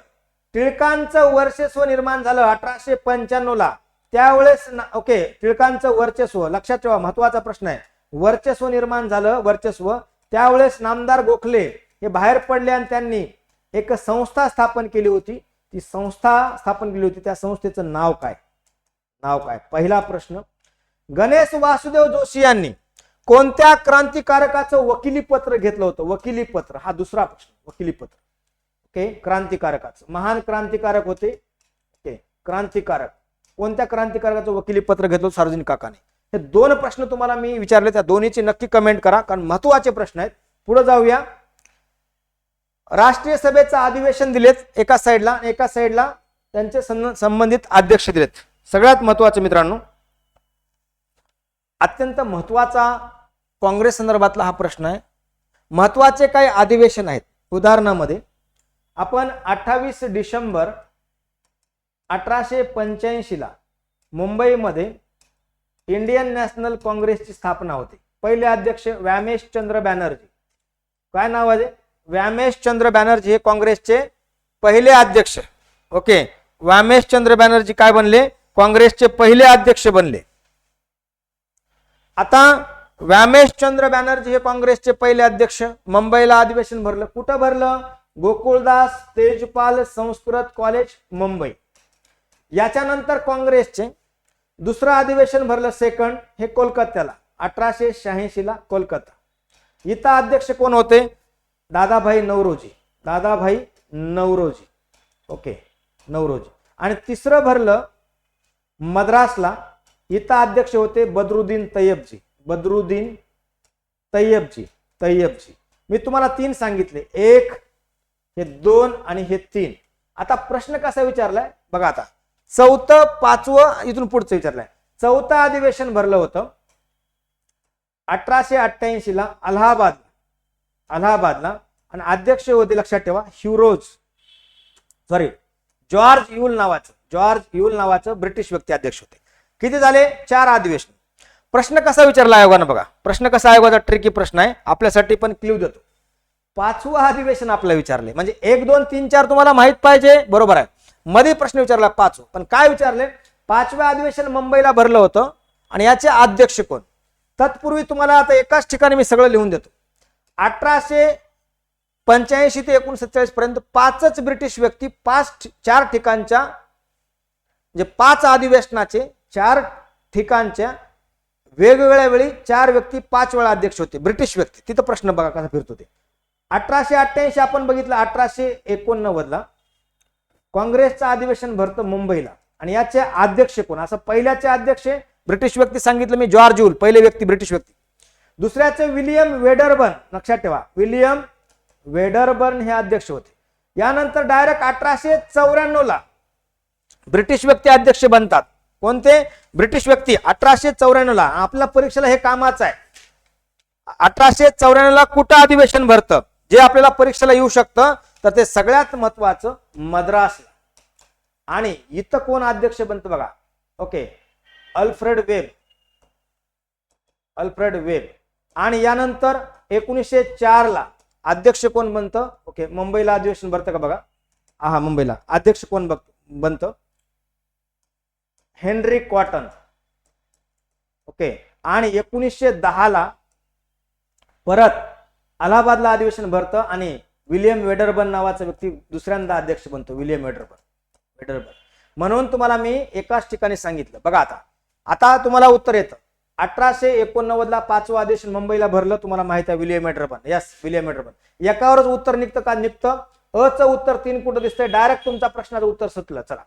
टिळकांचं वर्चस्व निर्माण झालं 1895 ला, त्यावेळेस ओके, टिळकांचं वर्चस्व लक्षात ठेवा, महत्वाचा प्रश्न आहे. वर्चस्व निर्माण झालं, वर्चस्व, त्यावेळेस नामदार गोखले हे बाहेर पडले आणि त्यांनी एक संस्था स्थापन केली होती. ती संस्था स्थापन केली होती, त्या संस्थेचं नाव काय? पहिला प्रश्न. गणेश वासुदेव जोशी यांनी कोणत्या क्रांतिकारकाचं वकिली पत्र घेतलं होतं? वकिली पत्र, हा दुसरा प्रश्न. वकिली पत्र, ओके, क्रांतिकारकाचं, महान क्रांतिकारक होते. ओके, क्रांतिकारक, कोणत्या क्रांतिकारकाचं वकिली पत्र घेतलं सार्वजनिक काकाने? हे 2 प्रश्न तुम्हाला मी विचारले, त्या दोन्हीची नक्की कमेंट करा, कारण महत्वाचे प्रश्न आहेत. पुढे जाऊया. राष्ट्रीय सभेचं अधिवेशन दिलेत एका साईडला, एका साईडला त्यांचे संबंधित अध्यक्ष दिलेत. सगळ्यात महत्वाचं मित्रांनो, अत्यंत महत्वाचा काँग्रेस संदर्भातला हा प्रश्न आहे. महत्वाचे काही अधिवेशन आहेत. उदाहरणामध्ये आपण 28 डिसेंबर 1885 ला मुंबईमध्ये इंडियन नॅशनल काँग्रेसची स्थापना होते. पहिले अध्यक्ष व्यामेशचंद्र बॅनर्जी. काय नाव आहे? व्यामेशचंद्र बॅनर्जी हे काँग्रेसचे पहिले अध्यक्ष. ओके, व्यामेशचंद्र बॅनर्जी काय बनले? काँग्रेसचे पहिले अध्यक्ष बनले. आता व्यामेशचंद्र बॅनर्जी हे काँग्रेसचे पहिले अध्यक्ष. मुंबईला अधिवेशन भरलं. कुठं भरलं? गोकुळदास तेजपाल संस्कृत कॉलेज, मुंबई. याच्यानंतर काँग्रेसचे दुसरं अधिवेशन भरलं, सेकंड, हे कोलकात्याला 1886 ला, कोलकाता. इथं अध्यक्ष कोण होते? दादाभाई नौरोजी. ओके, नौरोजी. आणि तिसरं भरलं मद्रासला. इथं अध्यक्ष होते बदरुद्दीन तय्यबजी. मी तुम्हाला 3 सांगितले, 1, हे 2 आणि हे 3. आता प्रश्न कसा विचारलाय बघा. आता 4थं 5वं इथून पुढचं विचारलंय. 4थं अधिवेशन भरलं होतं 1888 ला अलाहाबादला, आणि अध्यक्ष होते लक्षात ठेवा जॉर्ज यूल नावाचं ब्रिटिश व्यक्ती अध्यक्ष होते. किती झाले? 4 अधिवेशन. प्रश्न कसा विचारला आयोगानं बघा. प्रश्न कसा, आयोगाचा ट्रिकी प्रश्न आहे, आपल्यासाठी पण क्ल्यू देतो. 5वं अधिवेशन आपल्याला विचारले, म्हणजे 1, 2, 3, 4 तुम्हाला माहित पाहिजे, बरोबर आहे. मध्ये प्रश्न विचारला 5वं, पण काय विचारले? 5वें अधिवेशन मुंबईला भरलं होतं आणि याचे अध्यक्ष कोण? तत्पूर्वी तुम्हाला आता एकाच ठिकाणी मी सगळं लिहून देतो. 1885 ते 1947 पर्यंत 5च ब्रिटिश व्यक्ती 4 ठिकाणच्या, म्हणजे 5 अधिवेशनाचे 4 ठिकाणच्या वेगवेगळ्या वेळी 4 व्यक्ती 5 वेळा अध्यक्ष होते, ब्रिटिश व्यक्ती. तिथं प्रश्न बघा कसा फिरतो ते. 1888 आपण बघितलं. 1889 ला काँग्रेसचं अधिवेशन भरतं मुंबईला, आणि याचे अध्यक्ष कोण? असं पहिल्याचे अध्यक्ष ब्रिटिश व्यक्ती सांगितलं मी, जॉर्ज यूल, पहिले व्यक्ती ब्रिटिश व्यक्ती. दुसऱ्याचे विलियम वेडरबर्न, लक्षात ठेवा, विलियम वेडरबर्न हे अध्यक्ष होते. यानंतर डायरेक्ट 1894 ला ब्रिटिश व्यक्ती अध्यक्ष बनतात. कोणते? ब्रिटिश व्यक्ती. 1894 ला. आपल्या परीक्षेला हे कामाचं आहे. 1894 ला कुठं अधिवेशन भरतं जे आपल्याला परीक्षेला येऊ शकतं? तर ते सगळ्यात महत्वाचं मद्रासला. आणि इथं कोण अध्यक्ष बनतं बघा. Okay, Alfred web. आणि यानंतर 1904 ला अध्यक्ष कोण बनतं? ओके, मुंबईला अधिवेशन भरतं का बघा. मुंबईला अध्यक्ष कोण बनतं? Henry cotton. ओके, आणि 1910ला परत अलाहाबादला अधिवेशन भरतं आणि विलियम वेडरबर्न नावाचा व्यक्ती दुसऱ्यांदा अध्यक्ष बनतो. William Wedderburn. म्हणून तुम्हाला मी एकाच ठिकाणी सांगितलं. बघा आता आता तुम्हाला उत्तर येतं. 1889ला 5वं अधिवेशन मुंबईला भरलं. तुम्हाला माहिती आहे William Wedderburn. Yes, William Wedderburn. एकावरच उत्तर निघतं का? निघतं. अचं उत्तर 3 कुठं दिसतंय? डायरेक्ट तुमच्या प्रश्नाचं उत्तर सुटलं. चला,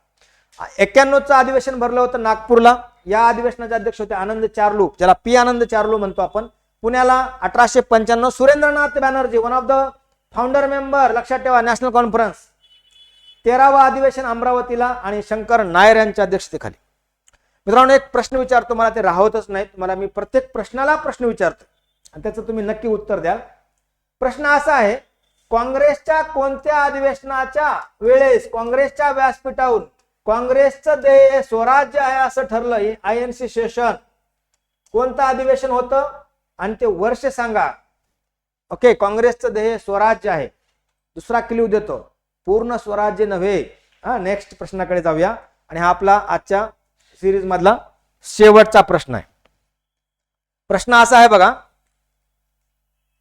91चं अधिवेशन भरलं होतं नागपूरला. या अधिवेशनाचे अध्यक्ष होते आनंद चार्लू, ज्याला पी आनंद चार्लू म्हणतो आपण. पुण्याला 1895 Surendranath Banerjee, one of the founder member, लक्षात ठेवा, नॅशनल कॉन्फरन्स. 13वा अधिवेशन अमरावतीला आणि शंकर नायर यांच्या अध्यक्षतेखाली. मित्रांनो, एक प्रश्न विचारतो, मला ते राहतच नाही. तुम्हाला मी प्रत्येक प्रश्नाला प्रश्न विचारतो आणि त्याचं तुम्ही नक्की उत्तर द्याल. प्रश्न असा आहे, काँग्रेसच्या कोणत्या अधिवेशनाच्या वेळेस काँग्रेसच्या व्यासपीठावरून काँग्रेसचं ध्येय स्वराज्य आहे असं ठरलं? INC session. कोणतं अधिवेशन होतं आणि ते वर्ष सांगा. ओके, काँग्रेसचं ध्येय स्वराज्य आहे. दुसरा क्ल्यू देतो, पूर्ण स्वराज्य नव्हे. नेक्स्ट प्रश्नाकडे जाऊया आणि हा आपला आजच्या सिरीज मधला शेवटचा प्रश्न आहे. प्रश्न असा आहे बघा,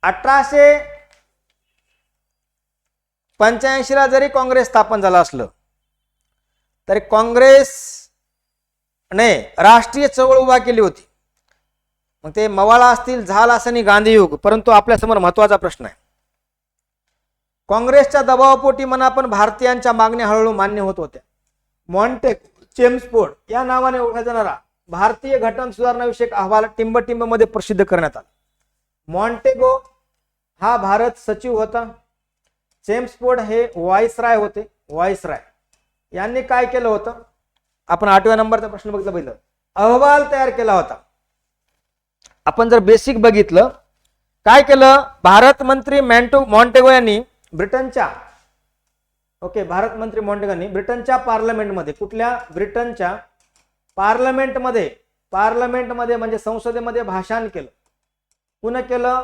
1885ला जरी काँग्रेस स्थापन झालं असलं तरी काँग्रेसने राष्ट्रीय चळवळ उभा केली होती. मग ते मवाळा असतील, झाल असं गांधी युग. परंतु आपल्यासमोर महत्वाचा प्रश्न आहे, काँग्रेसच्या दबावापोटी म्हणा पण भारतीयांच्या मागण्या हळूहळू मान्य होत होत्या. मॉन्टेगो चेम्सफोर्ड या नावाने ओळखला जाणारा भारतीय घटना सुधारणा विषयक अहवाल टिंब मध्ये प्रसिद्ध करण्यात आला. मॉन्टेगो हा भारत सचिव होता. चेम्सफोर्ड हे व्हाईसराय होते. व्हाईसराय यांनी काय केलं होतं? आपण 8व्या नंबरचा प्रश्न बघितलं. अहवाल तयार केला होता. आपण जर बेसिक बघितलं, काय केलं? भारत मंत्री मॉन्टेगो यांनी ब्रिटनच्या भारत मंत्री मॉन्टेगोनी ब्रिटनच्या पार्लमेंटमध्ये, कुठल्या? ब्रिटनच्या पार्लमेंटमध्ये म्हणजे संसदेमध्ये भाषण केलं. पुन्हा केलं?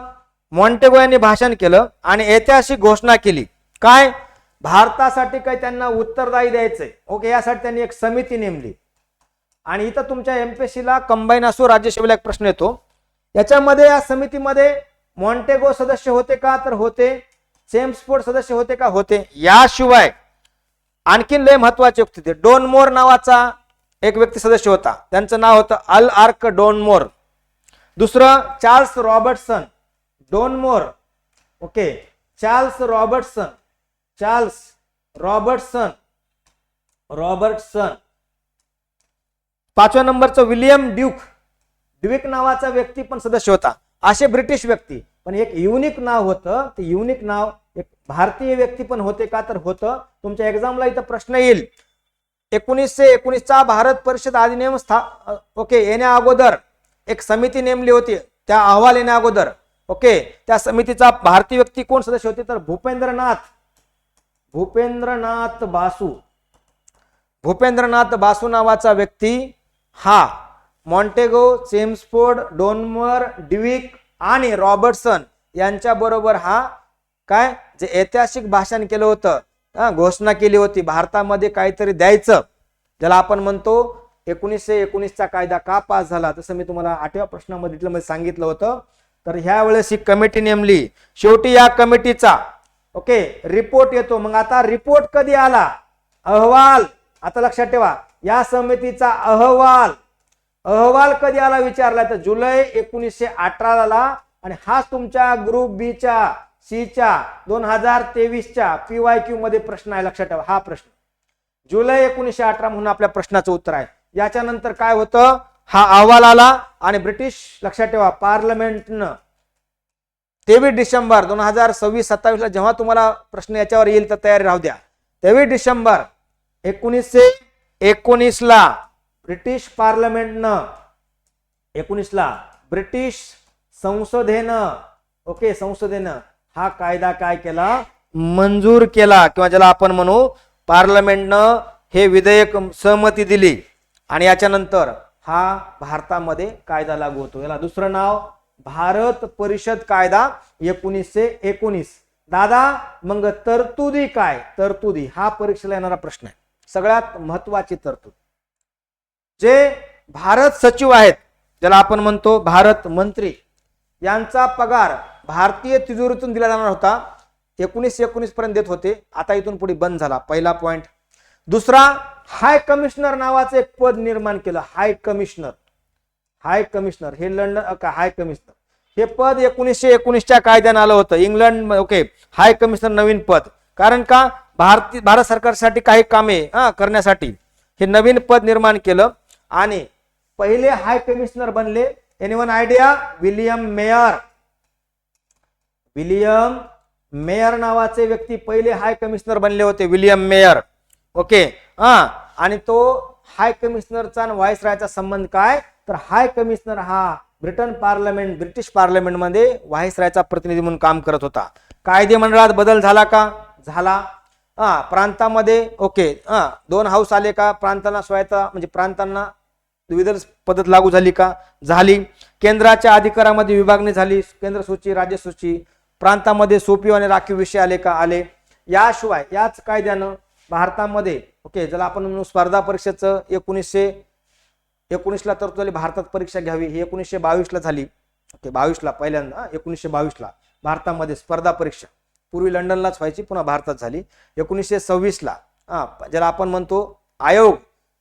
मॉन्टेगो यांनी भाषण केलं आणि ऐतिहासिक घोषणा केली. काय? भारतासाठी काही त्यांना उत्तरदायी द्यायचंय. ओके, यासाठी त्यांनी एक समिती नेमली. आणि इथं तुमच्या MPSCला कंबाईन असो राज्यसेवेला एक प्रश्न येतो. याच्यामध्ये या समितीमध्ये मॉन्टेगो सदस्य होते का? तर होते. चेम्सफोर्ड सदस्य होते का? होते. याशिवाय आणखीन लय महत्वाचे व्यक्ती होते. डोनमोर नावाचा एक व्यक्ती सदस्य होता. त्यांचं नाव होतं अल आर्क डोनमोर. दुसरं Charles Robertson. Donoughmore, okay, Charles Robertson. 5व्या नंबरचं विलियम ड्यूक नावाचा व्यक्ती पण सदस्य होता. असे ब्रिटिश व्यक्ती. पण एक युनिक नाव होतं. ते युनिक नाव एक भारतीय व्यक्ती पण होते का? तर होतं. तुमच्या एक्झामला इथं प्रश्न येईल, 1919चा भारत परिषद अधिनियम येण्या अगोदर एक समिती नेमली होती. त्या अहवाल येण्या अगोदर त्या समितीचा भारतीय व्यक्ती कोण सदस्य होते? तर भूपेंद्रनाथ बासू नावाचा व्यक्ती हा मॉन्टेगो, चेम्सफोर्ड, डोनमर, ड्यूक आणि रॉबर्टसन यांच्या बरोबर हा काय जे ऐतिहासिक भाषण केलं होतं, घोषणा केली होती भारतामध्ये काहीतरी द्यायचं, ज्याला आपण म्हणतो 1919चा कायदा का पास झाला. तसं मी तुम्हाला 8व्या प्रश्नामध्ये सांगितलं होतं. तर ह्या वेळेस ही कमिटी नेमली. शेवटी या कमिटीचा रिपोर्ट येतो. मग आता रिपोर्ट कधी आला? अहवाल. आता लक्षात ठेवा, या समितीचा अहवाल कधी आला विचारला तर जुलै 1918ला. आणि हाच तुमच्या ग्रुप बी च्या सी च्या 2023च्या PYQ मध्ये प्रश्न आहे. लक्षात ठेवा, हा प्रश्न जुलै 1918 म्हणून आपल्या प्रश्नाचं उत्तर आहे. याच्यानंतर काय होतं? हा अहवाल आला आणि ब्रिटिश, लक्षात ठेवा, पार्लमेंटनं 23 डिसेंबर 2026-27 जेव्हा तुम्हाला प्रश्न याच्यावर येईल तर तयारी राहू द्या. 23 डिसेंबर 1919ला ब्रिटिश पार्लमेंटनं, 19ला ब्रिटिश संसदेनं हा कायदा काय केला? मंजूर केला. किंवा ज्याला आपण म्हणू पार्लमेंटनं हे विधेयक सहमती दिली आणि याच्यानंतर हा भारतामध्ये कायदा लागू होतो. याला दुसरं नाव भारत परिषद कायदा 1919. दादा, मग तरतुदी काय? तरतुदी हा परीक्षेला येणारा प्रश्न आहे. सगळ्यात महत्वाची तरतूद, जे भारत सचिव आहेत ज्याला आपण म्हणतो भारत मंत्री, यांचा पगार भारतीय तिजोरीतून दिला जाणार होता. 1919 पर्यंत देत होते, आता इथून पुढे बंद झाला. पहिला पॉइंट. दुसरा, हाय कमिशनर नावाचं एक पद निर्माण केलं. हाय कमिशनर हे लंडन हाय कमिशनर हे पद 1919च्या कायद्याने आलं होतं इंग्लंड. ओके, हाय कमिशनर नवीन पद. कारण का, भारत सरकारसाठी काही कामे करण्यासाठी हे नवीन पद निर्माण केलं. आणि पहिले हाय कमिशनर बनले, एनीवन आयडिया? विलियम मेयर नावाचे व्यक्ती पहिले हाय कमिशनर बनले होते, विलियम मेयर. ओके, आणि तो हाय कमिशनरचा आणि व्हाईसरॉयचा संबंध काय, तर हाय कमिशनर हा ब्रिटिश पार्लमेंट मध्ये व्हाईसरॉयचा प्रतिनिधी म्हणून काम करत होता. कायदेमंडळात बदल झाला का? झाला. प्रांतामध्ये ओके 2 हाऊस आले का? प्रांतांना स्वायत्ता म्हणजे प्रांतांना द्विदल पद्धत लागू झाली का? झाली. केंद्राच्या अधिकारामध्ये विभागणी झाली, केंद्र सूची, राज्य सूची. प्रांतामध्ये सोपीव आणि राखीव विषय आले का? आले. याशिवाय याच कायद्यानं भारतामध्ये ओके ज्याला आपण म्हणू स्पर्धा परीक्षेचं 1919ला तरतूद झाली, भारतात परीक्षा घ्यावी, ही 1922ला झाली. ओके, 22ला पहिल्यांदा 1922ला भारतामध्ये स्पर्धा परीक्षा. पूर्वी लंडनलाच व्हायची, पुन्हा भारतात झाली. 1926ला ज्याला आपण म्हणतो आयोग,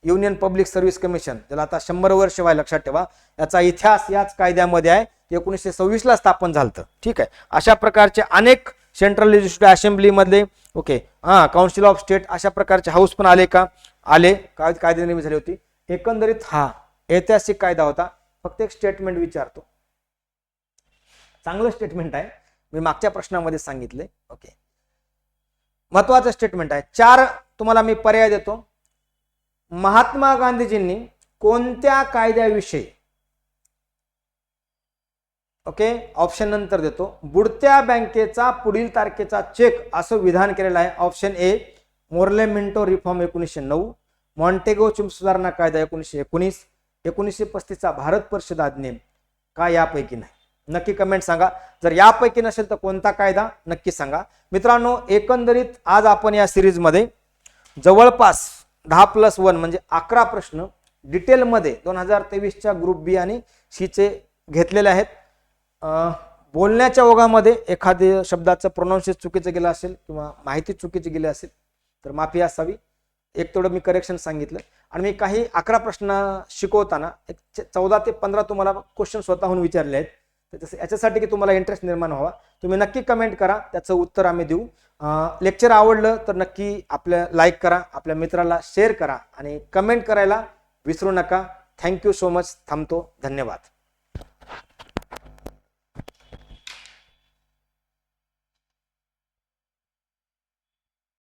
युनियन पब्लिक सर्व्हिस कमिशन, ज्याला आता 100 वर्ष व्हाय, लक्षात ठेवा. याचा इतिहास याच कायद्यामध्ये आहे. 1926ला स्थापन झालं. ठीक आहे. अशा प्रकारचे अनेक सेंट्रल लेजिस्लेटिव्ह असेंब्ली मधले ओके काउन्सिल ऑफ स्टेट अशा प्रकारचे हाऊस पण आले का? आले. कायदे निर्मिती झाली होती. एकंदरीत हा ऐतिहासिक कायदा होता. फक्त एक स्टेटमेंट विचारतो, चांगलं स्टेटमेंट आहे, मी मागच्या प्रश्नामध्ये सांगितले. ओके, महत्वाचं स्टेटमेंट आहे. 4 तुम्हाला मी पर्याय देतो. महात्मा गांधीजींनी कोणत्या कायद्याविषयी ओके ऑप्शन नंतर देतो. बुडत्या बँकेचा पुढील तारखेचा चेक असं विधान केलेलं आहे. Option A Morley Minto reform 1909, Montagu चुंब सुधारणा कायदा 1919, 1935चा भारत परिषद अधिनियम, का यापैकी नाही? नक्की कमेंट सांगा. जर यापैकी नसेल तर कोणता कायदा नक्की सांगा. मित्रांनो, एकंदरीत आज आपण या सिरीज मध्ये जवळपास 10+1 म्हणजे 11 प्रश्न डिटेलमध्ये 2023च्या ग्रुप बी आणि सी चे घेतलेले आहेत. बोलण्याच्या ओघामध्ये एखाद्या शब्दाचं प्रोनाउन्सिएशन चुकीचं गेलं असेल किंवा माहिती चुकीची गेली असेल तर माफी असावी. एक तेवढं मी करेक्शन सांगितलं. आणि मी काही 11 प्रश्न शिकवताना 14 ते 15 तुम्हाला क्वेश्चन स्वतःहून विचारले आहेत. याच्यासाठी की तुम्हाला इंटरेस्ट निर्माण व्हावा, तुम्ही नक्की कमेंट करा, त्याचं उत्तर आम्ही देऊ. लेक्चर आवडलं तर नक्की आपल्या लाईक करा, आपल्या मित्राला शेअर करा आणि कमेंट करायला विसरू नका. Thank you so much. थांबतो. धन्यवाद.